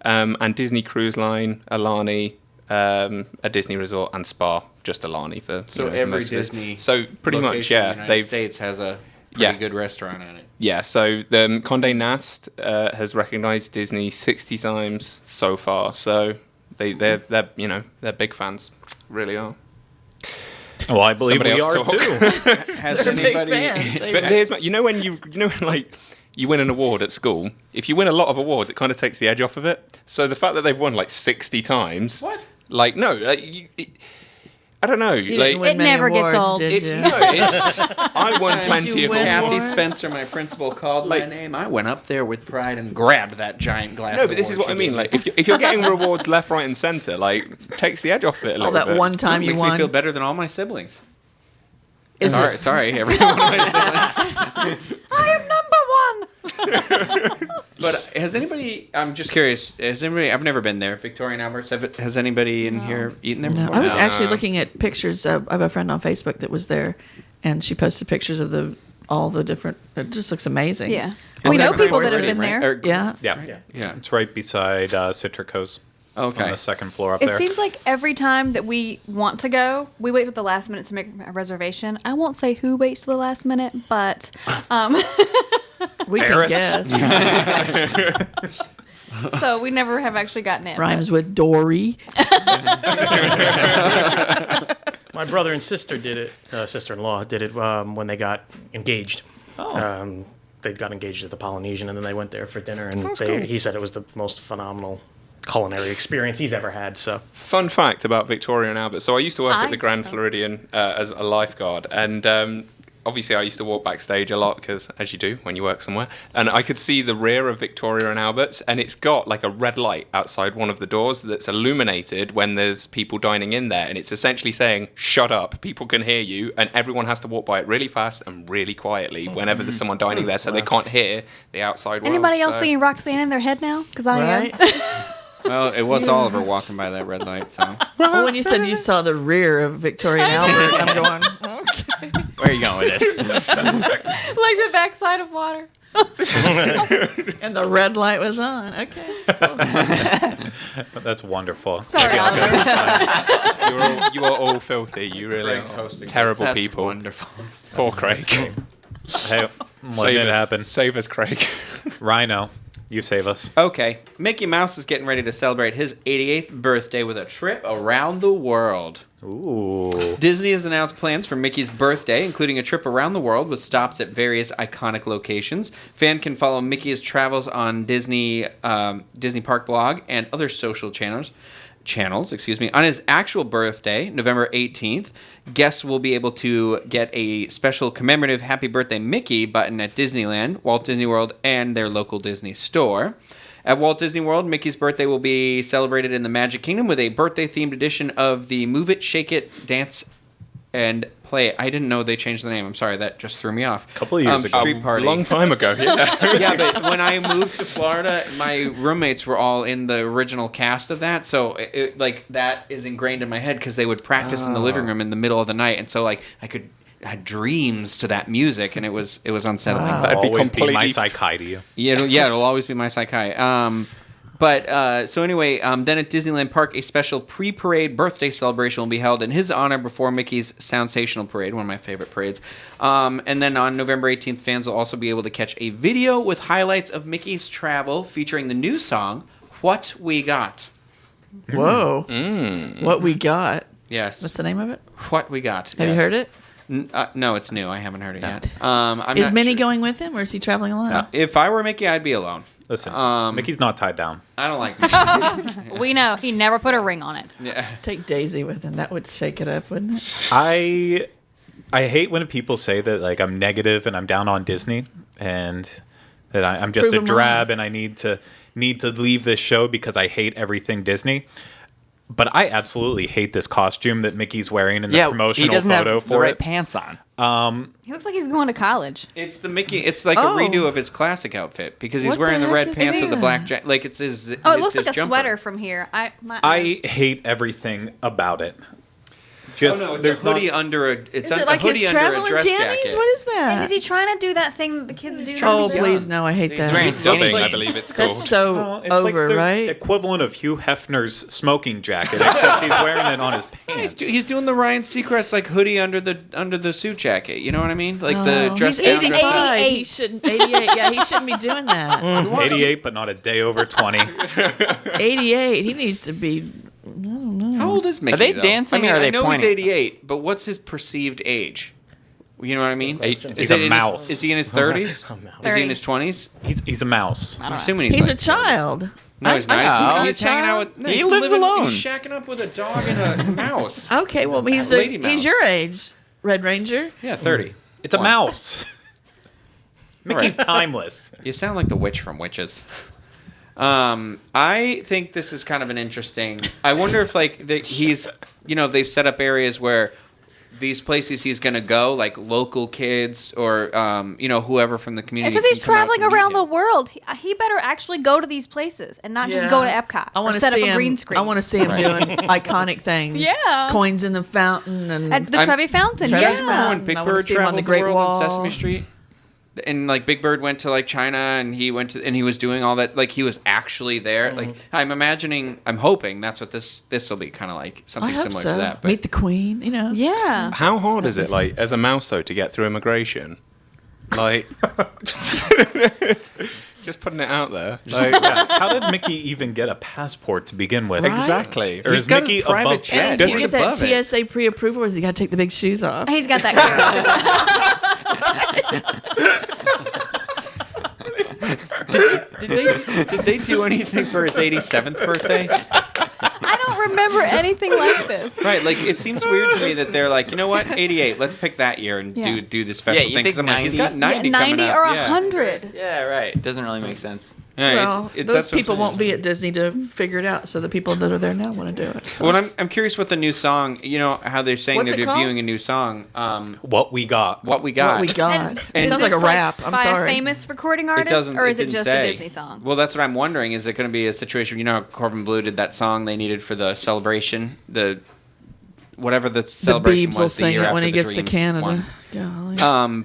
and Disney Cruise Line, Alani, a Disney Resort and Spa, just Alani for So most every of it. Disney So pretty much, location in the yeah, United they've States has a pretty Yeah. good restaurant in it. yeah. So the Condé Nast has recognised Disney 60 times so far. So they're big fans, really are. Well, I believe Somebody we else are talk. too. Has They're big anybody? fans. But here's my, when you win an award at school, if you win a lot of awards, it kind of takes the edge off of it. So the fact that they've won like 60 times, What? like no, I don't know, You like didn't win It many never gets awards, old. did it's you? no, it's I won Did plenty you of win awards. Kathy awards? Spencer, my principal, called my name. I went up there with pride and grabbed that giant glass. No, but this is award what I she mean. gave Like, me. if you're getting rewards left, right, and centre, like, takes the edge off it a All little that bit. one time It you makes won. me feel better than all my siblings. Is Sorry, it? sorry, everyone. I am number one. But has anybody? I'm just curious. Has anybody? I've never been there. Victoria and Albert's. Has anybody in here eaten there No, before? I was No. actually looking at pictures of a friend on Facebook that was there, and she posted pictures of all the different. It just looks amazing. Yeah. Is We that know Grand people that have Floridian, been right? there. Or- Yeah. Yeah. Yeah. It's right beside Citrico's Okay. on the second floor up It there. seems like every time that we want to go, we wait at the last minute to make a reservation. I won't say who waits to the last minute, but We can Ferris. guess. so we never have actually gotten it. Rhymes with Dory. My brother and sister did it. Sister-in-law did it when they got engaged. Oh. They got engaged at the Polynesian, and then they went there for dinner. And he said it was the most phenomenal culinary experience he's ever had. So Fun fact about Victoria and Albert. So I used to work I at the Grand Floridian as a lifeguard, and obviously I used to walk backstage a lot because, as you do when you work somewhere, and I could see the rear of Victoria and Albert's, and it's got like a red light outside one of the doors that's illuminated when there's people dining in there, and it's essentially saying, "Shut up, people can hear you," and everyone has to walk by it really fast and really quietly whenever there's someone dining there, so they can't hear the outside world. Anybody else so- singing Roxanne in their head now? Because I Right? am. Well, it was Oliver walking by that red light. So Well, when you said you saw the rear of Victoria and Albert, I'm going, Where are you going with this? Like the backside of water. and the red light was on. Okay. That's wonderful. Sorry, Oliver. You are all filthy. You really Craig's are hosting. terrible That's people. Wonderful. Poor Craig. Hey, I'm letting it happen. Save us, Craig. Rhino, you save us. Okay, Mickey Mouse is getting ready to celebrate his 88th birthday with a trip around the world. Ooh. Disney has announced plans for Mickey's birthday, including a trip around the world with stops at various iconic locations. Fan can follow Mickey's travels on Disney Park blog and other social channels. On his actual birthday, November 18th, guests will be able to get a special commemorative Happy Birthday Mickey button at Disneyland, Walt Disney World, and their local Disney store. At Walt Disney World, Mickey's birthday will be celebrated in the Magic Kingdom with a birthday-themed edition of the Move It, Shake It, Dance, and Play It. I didn't know they changed the name. I'm sorry, that just threw me off. A couple of years ago. Street Party. A long time ago, yeah. Yeah, but when I moved to Florida, my roommates were all in the original cast of that, so like that is ingrained in my head because they would practice in the living room in the middle of the night, and so like I had dreams to that music, and it was unsettling. Wow. That'd be Always be my completely- psyche to you. Yeah, it'll always be my psyche. So anyway, then at Disneyland Park, a special pre-parade birthday celebration will be held in his honor before Mickey's Soundsational Parade, one of my favorite parades. And then on November 18th, fans will also be able to catch a video with highlights of Mickey's travel featuring the new song, What We Got. Whoa. What we got. Yes. What's the name of it? What We Got. Have you heard it? No, it's new. I haven't heard it yet. Is Minnie going with him, or is he traveling alone? If I were Mickey, I'd be alone. Listen, Mickey's not tied down. I don't like Mickey. We know he never put a ring on it. Yeah. Take Daisy with him. That would shake it up, wouldn't it? I hate when people say that like I'm negative and I'm down on Disney and that I'm just Prove a 'em drab wrong. and I need to leave this show because I hate everything Disney. But I absolutely hate this costume that Mickey's wearing in the Yeah, promotional he doesn't photo have the for right it. pants on. He looks like he's going to college. It's the Mickey. It's like Oh. a redo of his classic outfit because he's What wearing the the red heck is pants with the that? black jacket. Like it's his. Oh, it it's looks his like a jumper. sweater from here. My I eyes. hate everything about it. Oh Just, no, it's a there's not- hoodie under a. It's Is a it like hoodie his under a traveling dress jammies? jacket. What is that? Is he trying to do that thing that the kids do? Oh, now? please, no, I hate He's that. wearing skinny Dubbing, I jeans. believe it's called. That's so Well, it's over, like the right? equivalent of Hugh Hefner's smoking jacket, except he's wearing it on his pants. He's doing the Ryan Seacrest like hoodie under the suit jacket. You know what I mean? Like the Oh, dress he's down. dress up. 85. He 88. shouldn't. 88. Yeah, he shouldn't be doing that. 88, but not a day over 20. 88. He needs to be. How old is Mickey? Are they though? dancing I mean, or are they I know pointing? he's 88, but what's his perceived age? You know what I mean? He's Is a it in mouse. Is he in his 30s? A mouse. Is he in his 20s? He's a mouse. I'm assuming he's He's a like, child. No, he's not. He's not He's a hanging out child. with. No, He he's lives alone. He's shacking up with a dog and a mouse. Okay, well, he's Lady mouse. he's your age, Red Ranger. Yeah, 30. It's a mouse. Mickey's timeless. You sound like the witch from Witches. I think this is kind of an interesting. I wonder if like he's, they've set up areas where these places he's going to go, like local kids or whoever from the It community. says he's can come out traveling to meet around him. the world. He better actually go to these places and not just go to Epcot. I want or to set see up a him. green screen. I want to see him doing iconic things. Yeah. Coins in the fountain and At the Trevi Fountain. Trevi Yeah. Fountain. When Big I wanna Bird see him on traveled the Great world Wall. on Sesame Street, and like Big Bird went to like China, and he was doing all that. Like he was actually there. Like I'm hoping that's what this will be kind of like I something hope similar so. to that. But Meet the Queen. Yeah. How hard is it, like, as a mouse, though, to get through immigration? Like, just putting it out there. Like, How did Mickey even get a passport to begin with? Right? exactly. Or He's is got a Mickey private above jet. And Does does he he get that above it? TSA pre-approval, or does he got to take the big shoes off? He's got that. did they do anything for his 87th birthday? I don't remember anything like this. Right, like it seems weird to me that they're like, you know what, 88. Let's pick that year and Yeah. do the special Yeah, you thing. 'Cause think I'm like, he's 90? got 90 coming 90 up. or yeah. 100. Yeah, right. Doesn't really make sense. Yeah, Well, that's those what I'm people saying. won't be at Disney to figure it out, so the people that are there now want to do it. Well, I'm curious what the new song. You know how they're saying What's they're it called? debuting a new song. What we got. What we got. What we got. And It is sounds like a this, rap. I'm by sorry. a famous recording It artist, doesn't. or is it it didn't just say. a Disney song? Well, that's what I'm wondering. Is it going to be a situation? You know, how Corbin Bleu did that song they needed for the celebration. The whatever the The celebration Beebs will was. The sing year it when after he the gets to Dreams Canada. won. Golly.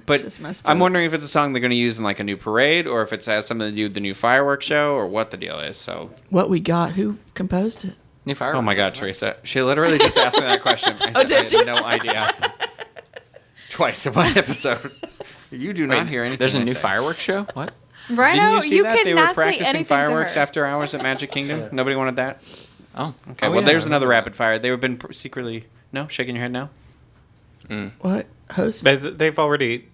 But just messed I'm up. wondering if it's a song they're going to use in like a new parade, or if it has something to do with the new fireworks show, or what the deal is. So, What we got? Who composed it? New fire. oh my God, Teresa, she literally just asked me that question. I said, did I you? had no idea. Twice in one episode. You do not hear anything. There's a I new say. fireworks show? What? Right Didn't now, you see you that? They were cannot say practicing anything fireworks to her. after hours at Magic Kingdom. Nobody wanted that. Oh. Okay, Oh, well, yeah, there's I another remember rapid fire. They've been secretly shaking your head now. What host? They've already.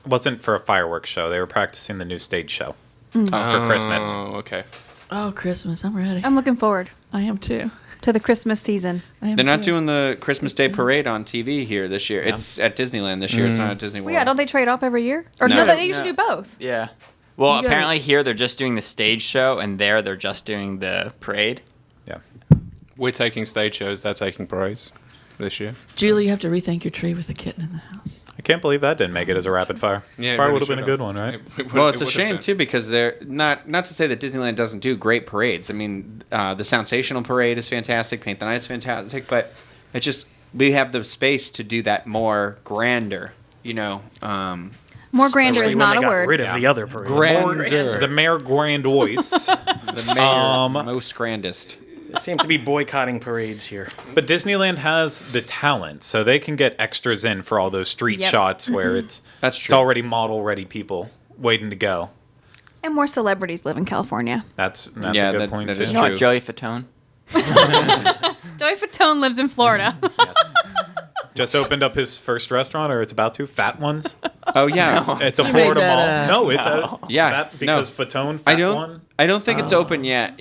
Wasn't for a fireworks show. They were practicing the new stage show for Christmas. Oh, okay. Oh, Christmas! I'm ready. I'm looking forward I am too. to the Christmas season. I am They're not too. doing the Christmas Day parade on TV here this year. It's at Disneyland this year. It's not at Disney World. Well, yeah, don't they trade off every year? Or No. no, they usually do both. Yeah. Well, You gotta- apparently here they're just doing the stage show, and there they're just doing the parade. Yeah. We're taking stage shows, they're taking parades this year. Julie, you have to rethink your tree with a kitten in the house. I can't believe that didn't make it as a rapid fire. Yeah, it Probably really would have been a should good have. one, right? It would- Well, it it's a would have shame been. too because they're not to say that Disneyland doesn't do great parades. I mean, the Soundsational parade is fantastic, Paint the Night's fantastic, but it's just we have the space to do that more grander. You know, More grander Especially is when not they a got word. rid of the other parade. grander, The Mayor Grandois. the mayor, most grandest. They seem to be boycotting parades here. But Disneyland has the talent, so they can get extras in for all those street Yep. shots where it's That's it's true. already model ready people waiting to go. And more celebrities live in California. That's Yeah, a good that- point that too. is You know what, True. Joey Fatone? Joey Fatone lives in Florida. Yes. Just opened up his first restaurant, or it's about to. Fat Ones. Oh yeah. At the You made Florida that Mall. up. No, it's a Yeah, that, because no. Fatone. I Fat don't. One. I don't think it's open yet.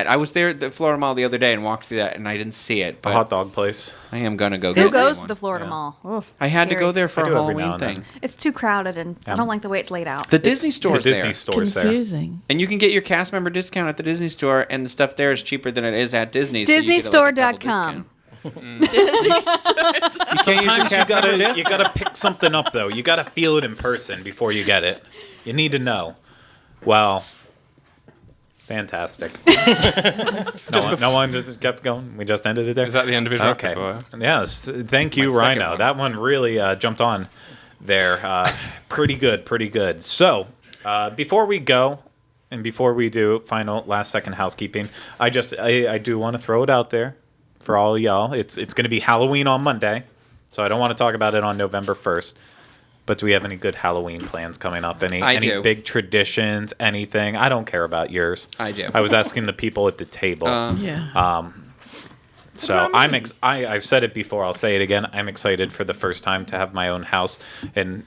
I was there at the Florida Mall the other day and walked through that, and I didn't see it. A But hot dog place. I am gonna go. Who get goes to one. the Florida Yeah. Mall? Ugh, I had to scary. go there for I a do every now Halloween and then. thing. It's too crowded, and I don't like the way it's laid out. The Disney store's The Disney there, store's there. Confusing. and you can get your cast member discount at the Disney store, and the stuff there is cheaper than it is at Disney. So you get, like, a double DisneyStore.com. Sometimes you gotta pick something up though. You gotta feel it in person before you get it. You need to know. Well, fantastic. No one just kept going. We just ended it there. Is that the end of his Okay. rapid fire? Yes. Thank you, My second Rhino. one. That one really jumped on there. Pretty good. Pretty good. So before we go. And before we do final last second housekeeping, I do want to throw it out there for all y'all. It's going to be Halloween on Monday, so I don't want to talk about it on November 1st. But do we have any good Halloween plans coming up? Any do. big traditions? Anything? I don't care about yours. I do. I was asking the people at the table. Yeah. So I've said it before. I'll say it again. I'm excited for the first time to have my own house and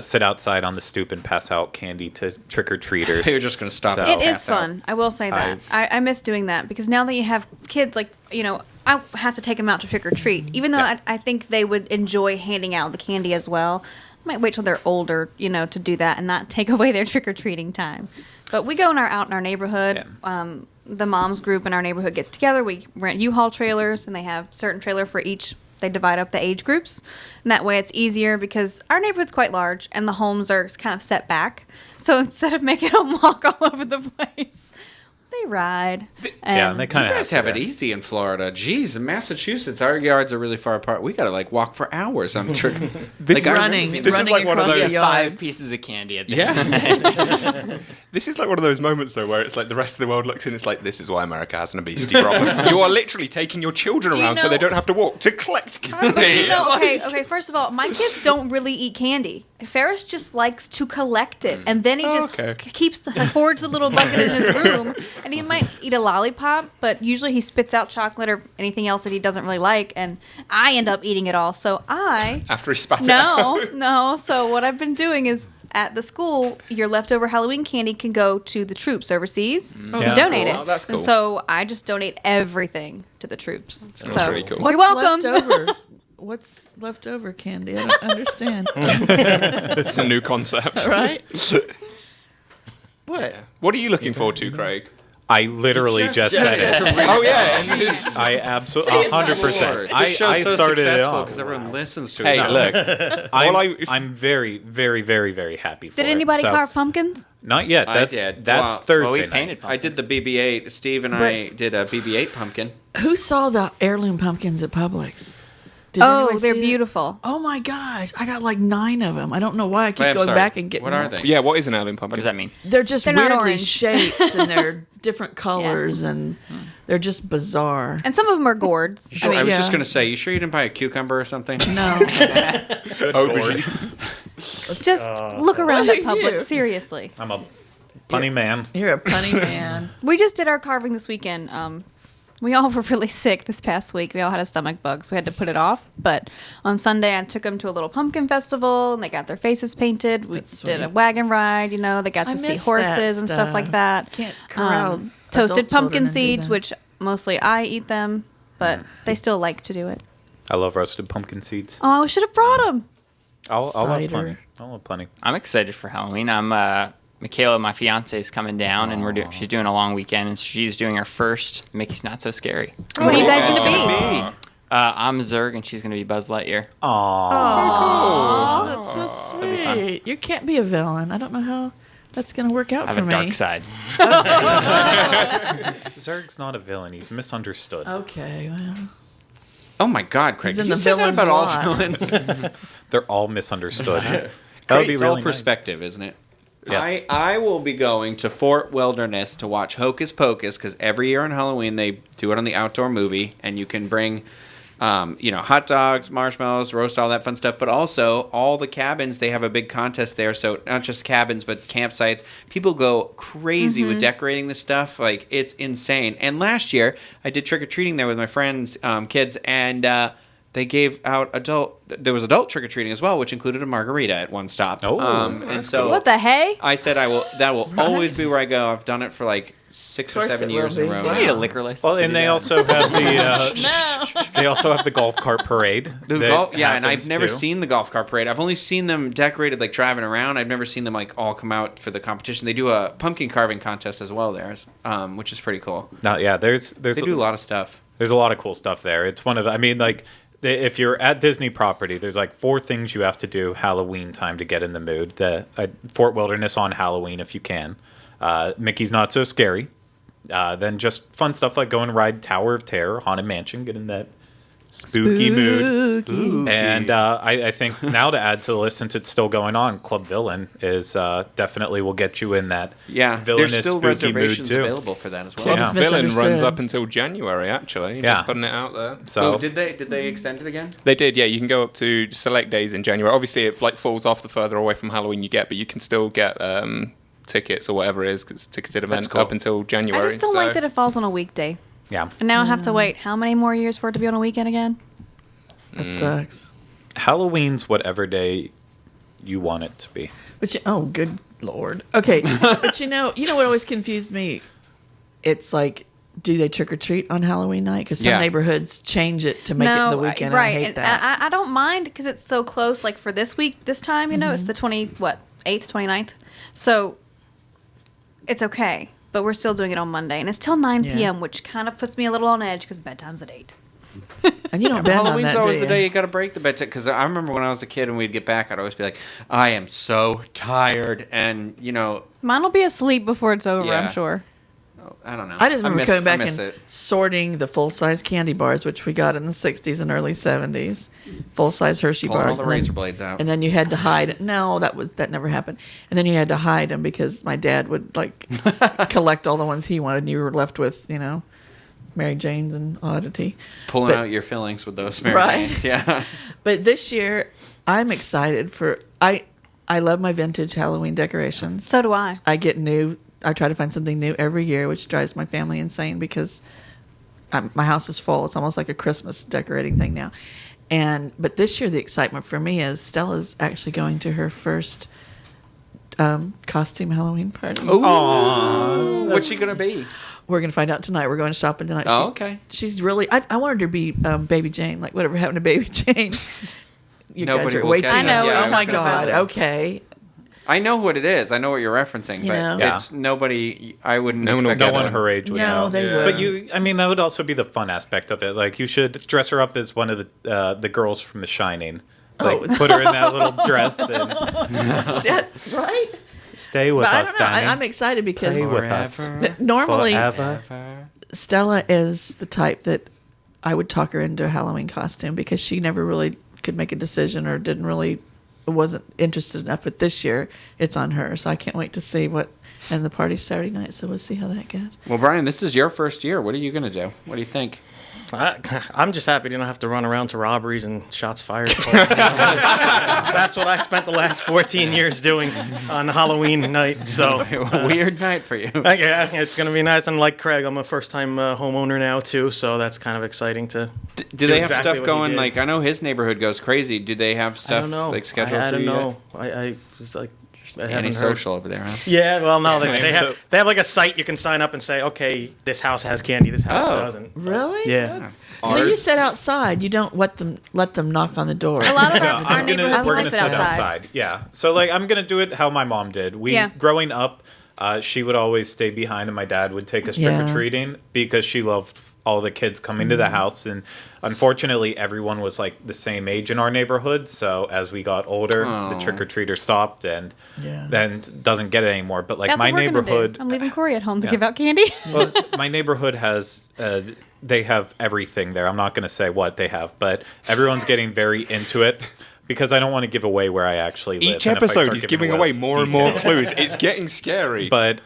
sit outside on the stoop and pass out candy to trick or treaters. You're just gonna stop. So- and It is pass out. fun. I will say that. I miss doing that because now that you have kids, like, I have to take them out to trick or treat. Even though Yeah. I think they would enjoy handing out the candy as well. I might wait till they're older, to do that and not take away their trick or treating time. But we go out in our neighborhood. Yeah. The moms group in our neighborhood gets together. We rent U-Haul trailers, and they have certain trailer for each. They divide up the age groups, and that way it's easier because our neighborhood's quite large and the homes are kind of set back. So instead of making them walk all over the place, they ride. Yeah, and they kind You of guys have it easy in Florida. Jeez, in Massachusetts, our yards are really far apart. We gotta walk for hours on trick. This I running, remember- This is running like one of across those- the There's 5 yards. pieces of candy at the Yeah. end. This is like one of those moments, though, where it's like the rest of the world looks in. It's like, this is why America has an obesity problem. You are literally taking your children Do you around so know- they don't have to walk to collect candy. Okay. First of all, my kids don't really eat candy. Ferris just likes to collect it, and then he just hoards the little bucket in his room. And he might eat a lollipop, but usually he spits out chocolate or anything else that he doesn't really like, and I end up eating it all. So After he spat it out. no. So what I've been doing is, at the school, your leftover Halloween candy can go to the troops overseas. Yeah. You donate Cool. it. Oh, that's cool. And so I just donate everything to the troops. So really cool. What's you're welcome. left over? What's left over, Candy? I don't understand. It's a new concept. Right? What? What are you looking forward to, Craig? I literally just said it. Oh, yeah. And his, I absolutely 100%. This show's I so started it successful off. because everyone listens to it. hey, now. look. I'm very, very, very, very happy for Did it. anybody So- carve pumpkins? Not yet. I That's did. that's Well, Thursday Well, we night. painted I did the BB-8. Steve and I did a BB-8 pumpkin. Who saw the heirloom pumpkins at Publix? Did Oh, anybody they're see it? beautiful. Oh my gosh, I got like 9 of them. I don't know why I keep Wait, I'm going sorry. back and getting What are more. they? Yeah, what is an heirloom What pumpkin? does that mean? They're just They're not weirdly orange. shaped and they're different colors and they're just bizarre. And some of them are gourds. I was yeah. just going to say, you sure you didn't buy a cucumber or something? No, Aubergine. Just look around at Look at you. Publix. Seriously. I'm a punny man. you're a punny man. We just did our carving this weekend. We all were really sick this past week. We all had a stomach bug, so we had to put it off. But on Sunday, I took them to a little pumpkin festival, and they got their faces painted. We That's did a sweet. wagon ride. They got I to see miss horses that and stuff like stuff. that. Can't corral toasted adult children pumpkin and do seeds, that. which mostly I eat them, but they still like to do it. I love roasted pumpkin seeds. Oh, I should have brought them. I'll have Cider. plenty. I'll have plenty. I'm excited for Halloween. Michaela, my fiance, is coming down, and she's doing a long weekend, and she's doing her first Mickey's Not So Scary. What are you guys going to be? I'm Zurg, and she's going to be Buzz Lightyear. Oh, that's so sweet. You can't be a villain. I don't know how that's going to work out I have for a me. dark side. Zurg's not a villain. He's misunderstood. Okay, well, Oh my God, Craig! He's Did in you the say that villain's about all lot. villains? They're all misunderstood. That would Great, be it's really all nice. perspective, isn't it? Yes. I will be going to Fort Wilderness to watch Hocus Pocus because every year on Halloween they do it on the outdoor movie, and you can bring, hot dogs, marshmallows, roast, all that fun stuff. But also all the cabins, they have a big contest there. So not just cabins, but campsites. People go crazy with decorating this stuff. Like, it's insane. And last year I did trick or treating there with my friends' kids, and they gave out there was adult trick-or-treating as well, which included a margarita at one stop. Oh, and so What the hey? I said that will always be where I go. I've done it for like 6 or Of course 7 it years will in a be, row. yeah. I need a liquor license. well, to and do they that. also have the No. they also have the golf cart parade. The that and I've happens, never too. seen the golf cart parade. I've only seen them decorated like driving around. I've never seen them like all come out for the competition. They do a pumpkin carving contest as well there, which is pretty cool. No, yeah, there's They do a lot of stuff. There's a lot of cool stuff there. It's one of I mean, like, if you're at Disney property, there's like 4 things you have to do Halloween time to get in the mood. Fort Wilderness on Halloween if you can. Mickey's Not So Scary. Then just fun stuff like going to ride Tower of Terror, Haunted Mansion, get in that spooky mood. And I think now to add to the list, since it's still going on, Club Villain is definitely will get you in that Yeah, villainous there's still spooky mood reservations too. available for that as well. Club Yeah. Just Villain runs misunderstood. up until January, actually. Yeah. Just putting it out there. So Oh, did they extend it again? They did, yeah. You can go up to select days in January. Obviously, it like falls off the further away from Halloween you get, but you can still get tickets or whatever it is, 'cause it's a ticketed event cool. up until January. I just don't like that it falls on a weekday. yeah, And now I have to wait how many more years for it to be on a weekend again? That sucks. Halloween's whatever day you want it to be. But oh, good lord. Okay, but you know what always confused me? It's like, do they trick or treat on Halloween night? Because some Yeah. neighborhoods change it to make it the weekend. right. I hate And that. I don't mind because it's so close. Like for this week, this time, it's the 8th, 29th. So it's okay. But we're still doing it on Monday. And it's till 9 Yeah. p.m., which kind of puts me a little on edge because bedtime's at 8. And you don't bend on Halloween's that, always do the you? day you got to break the bed. Because I remember when I was a kid and we'd get back, I'd always be like, I am so tired. And, Mine will be asleep before it's over, Yeah. I'm sure. I don't know. I just remember coming back I miss and it. sorting the full-size candy bars, which we got in the 60s and early 70s. Full-size Hershey Pulling all bars. the and then- razor blades out. And then you had to hide. No, that never happened. And then you had to hide them because my dad would like collect all the ones he wanted, and you were left with Mary Jane's and Oddity. Pulling but- out your fillings with those Mary Right. Janes. Yeah. But this year, I'm excited for I love my vintage Halloween decorations. So do I. I get new. I try to find something new every year, which drives my family insane because my house is full. It's almost like a Christmas decorating thing now. But this year, the excitement for me is Stella's actually going to her first costume Halloween party. What's she going to be? We're going to find out tonight. We're going shopping tonight. Oh, okay. She's really. I wanted her to be Baby Jane, like whatever happened to Baby Jane. You Nobody guys are will way catch too I know young. what Oh you're my talking God. about. Okay. I know what it is. I know what you're referencing, You but know? Yeah. it's nobody. I wouldn't. No one will expect get No it. one her age would No, know. they Yeah. would. But I mean, that would also be the fun aspect of it. Like, you should dress her up as one of the girls from The Shining. Like, Oh. put her in that little dress and Right? stay with But I us, don't know. Danny. I'm excited because Stay with us. normally Forever. Stella is the type that I would talk her into a Halloween costume because she never really could make a decision or wasn't interested enough. But this year it's on her, so I can't wait to see what. And the party's Saturday night, so we'll see how that goes. Well, Brian, this is your first year. What are you going to do? What do you think? I'm just happy to not have to run around to robberies and shots fired. That's what I spent the last 14 years doing on Halloween night. So Weird night for you. yeah, it's gonna be nice. And like Craig, I'm a first-time homeowner now too, so that's kind of exciting to. Do they have exactly stuff what he going? did. Like, I know his neighborhood goes crazy. Do they have I stuff don't know. like scheduled I for don't you? know. I was like. I haven't heard. Antisocial over there, huh? Yeah, well, no, they So- have like a site you can sign up and say, okay, this house has candy, this house Oh. doesn't. Really? Yeah. So you sit outside. You don't let them knock on the door. A lot of No, our neighborhood we're likes gonna it sit outside. Yeah. So like I'm gonna do it how my mom did. Yeah. Growing up, she would always stay behind, and my dad would take us Yeah. trick or treating because she loved all the kids coming to the house. And unfortunately, everyone was like the same age in our neighborhood. So as we got older, the Oh. trick or treater stopped, and Yeah. then doesn't get it anymore. But like That's my what we're gonna do. neighborhood, I'm leaving Corey at home to Yeah. give out candy. well, my neighborhood has they have everything there. I'm not going to say what they have, but everyone's getting very into it because I don't want to give away where I actually live. Each And if I episode, start he's giving away more and more clues. It's getting scary. But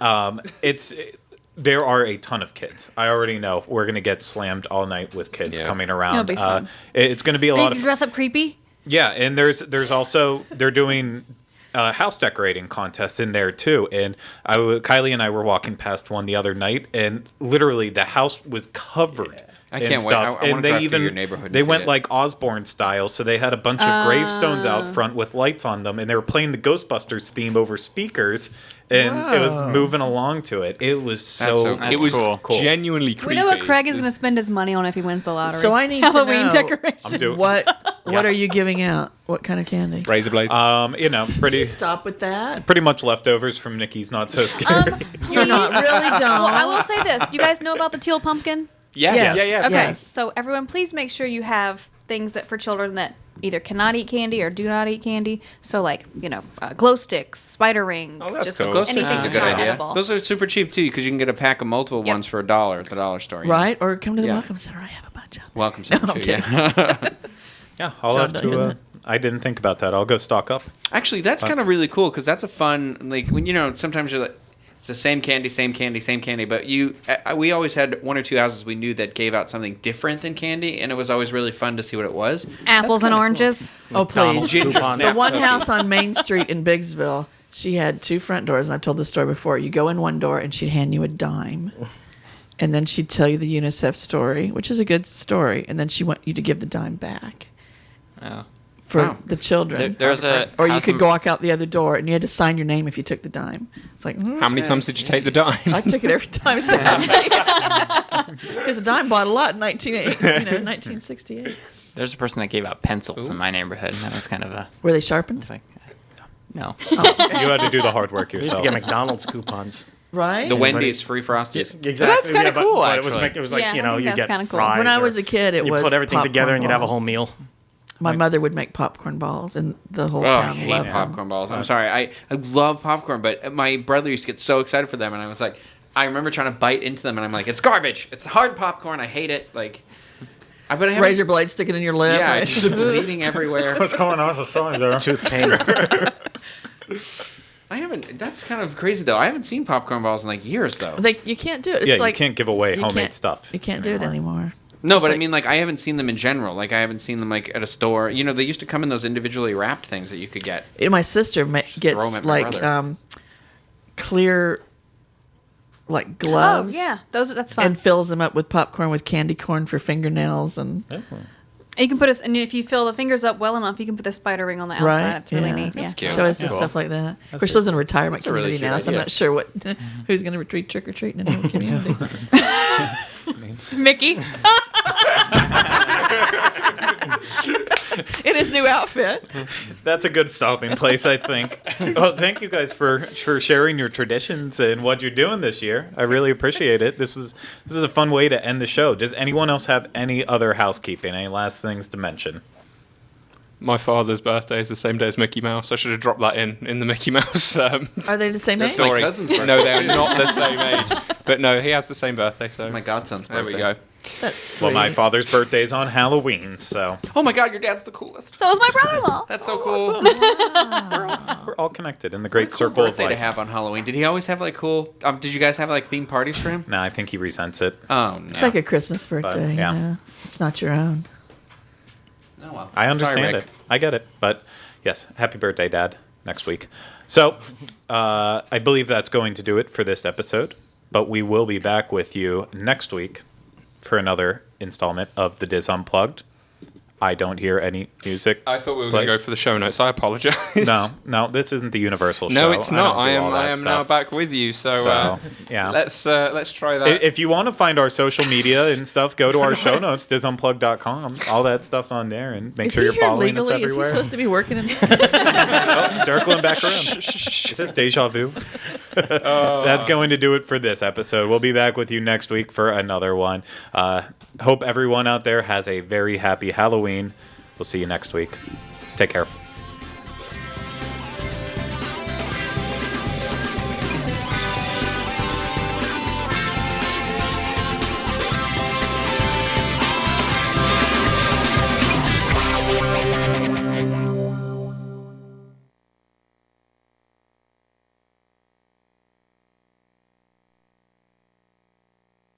there are a ton of kids. I already know we're going to get slammed all night with kids Yeah. coming around. It'll be fun. It's going to be a Hey, lot you of dress up creepy? yeah, and there's also they're doing house decorating contests in there too. And Kylie and I were walking past one the other night, and literally the house was covered I and can't wait. stuff. I wanna and drive they through even your neighborhood and they see went it. like Osborne style, so they had a bunch of gravestones out front with lights on them, and they were playing the Ghostbusters theme over speakers, and it was Whoa. moving along to it. It was so It was cool. genuinely creepy. We know what Craig is going to There's- spend his money on if he wins the lottery. So I need to Halloween know- decorations. I'm doing What are you giving out? What kind of candy? razor blades. you know, pretty Stop with that. pretty much leftovers from Nikki's Not So Scary. You're not really don't. Well, I will say this. Do you guys know about the teal pumpkin? yes. yes. Yeah, yeah. Okay, Yes. so everyone, please make sure you have things that for children that either cannot eat candy or do not eat candy. So, like, glow sticks, spider rings. Oh, that's just cool. Glow sticks anything is a that's good not idea. edible. Those are super cheap too, because you can get a pack of multiple Yep. ones for $1 at the dollar store. Right? Or come to the Yeah. Welcome Center. I have a bunch of them. Welcome, Center. I'm too, kidding. yeah. Yeah, I'll John, have don't you to. know? I didn't think about that. I'll go stock up. Actually, that's kind of really cool because that's a fun like when sometimes you're like it's the same candy, same candy, same candy, but we always had one or two houses we knew that gave out something different than candy, and it was always really fun to see what it was. Apples and kinda oranges. Oh, please. Ginger Coupon. snap The one cookies. house on Main Street in Biggsville, she had two front doors, and I've told this story before. You go in one door, and she'd hand you a dime. And then she'd tell you the UNICEF story, which is a good story. And then she want you to give the dime back Oh. for Wow. the children. There's a Or you house could in- go walk out the other door, and you had to sign your name if you took the dime. It's like, How many times did you take the dime? I took it every time, sadly. Because the dime bought a lot in 1968. There's a person that gave out pencils in my neighborhood, and that was kind of a. Were they sharpened? It's like, no. You had to do the hard work We used to yourself. get McDonald's coupons. Right? The Wendy's free frosties. Exactly. that's kinda yeah, but- cool, but it was actually. like, it was like Yeah, I you know, think you that's get kinda cool. fries. When I or- was a kid, it you was put everything popcorn together and you'd have a balls. whole meal. My mother would make popcorn balls, and the whole Oh, I town hate loved them. popcorn balls. I'm sorry. I love popcorn, but my brother used to get so excited for them, and I was like, I remember trying to bite into them, and I'm like, it's garbage. It's hard popcorn. I hate it. Like, I haven't- Razor blade sticking in your lip. Yeah, right? just bleeding everywhere. What's going on with the there? Tooth pain. I haven't. That's kind of crazy though. I haven't seen popcorn balls in like years though. You can't do it. It's Yeah, like you can't give away you homemade can't- stuff. You can't do it anymore. No, It's but I like- mean, like, I haven't seen them in general. Like, I haven't seen them like at a store. You know, they used to come in those individually wrapped things that you could get. My sister throw 'em gets at my like brother. clear, like Oh, gloves. yeah. That's fun. And fills them up with popcorn with candy corn for fingernails and You can put and if you fill the fingers up well enough, you can put the spider ring on the outside. right. It's really yeah. neat. Yeah. cute. She always does Cool. stuff like that. Of course, she lives in a retirement a really community cute now, so I'm idea. not sure what who's going to retreat trick or treating in her community. Mickey. In his new outfit. That's a good stopping place, I think. Well, thank you guys for sharing your traditions and what you're doing this year. I really appreciate it. This is a fun way to end the show. Does anyone else have any other housekeeping? Any last things to mention? My father's birthday is the same day as Mickey Mouse. I should have dropped that in the Mickey Mouse Are they the same age? my story. cousin's birthday. No, they're not the same age. But no, he has the same birthday, so My godson's there birthday. we go. That's sweet. Well, my father's birthday is on Halloween, so Oh my god, your dad's the coolest. So is my brother-in-law. That's so cool. we're all connected in the great Cool circle of birthday to life. have on Halloween. Did he always have like cool? Did you guys have like themed parties for him? No, I think he resents it. Oh no. It's like a Christmas birthday. yeah. You know? It's not your own. Oh, well. I understand Sorry, Rick. it. I get it. But yes, happy birthday, Dad, next week. So I believe that's going to do it for this episode. But we will be back with you next week for another installment of The Diz Unplugged. I don't hear any music. I thought we were Play. going to go for the show notes. I apologise. No, this isn't the Universal show. No, it's not. don't do I all that am now stuff. back with you. So, So, yeah. let's try that. If you want to find our social media and stuff, go to our show notes, disunplug.com. All that stuff's on there, and make Is sure he you're here following us legally? Is he everywhere. supposed to be working in this? Circling back around. Is this deja vu? That's going to do it for this episode. We'll be back with you next week for another one. Hope everyone out there has a very happy Halloween. We'll see you next week. Take care.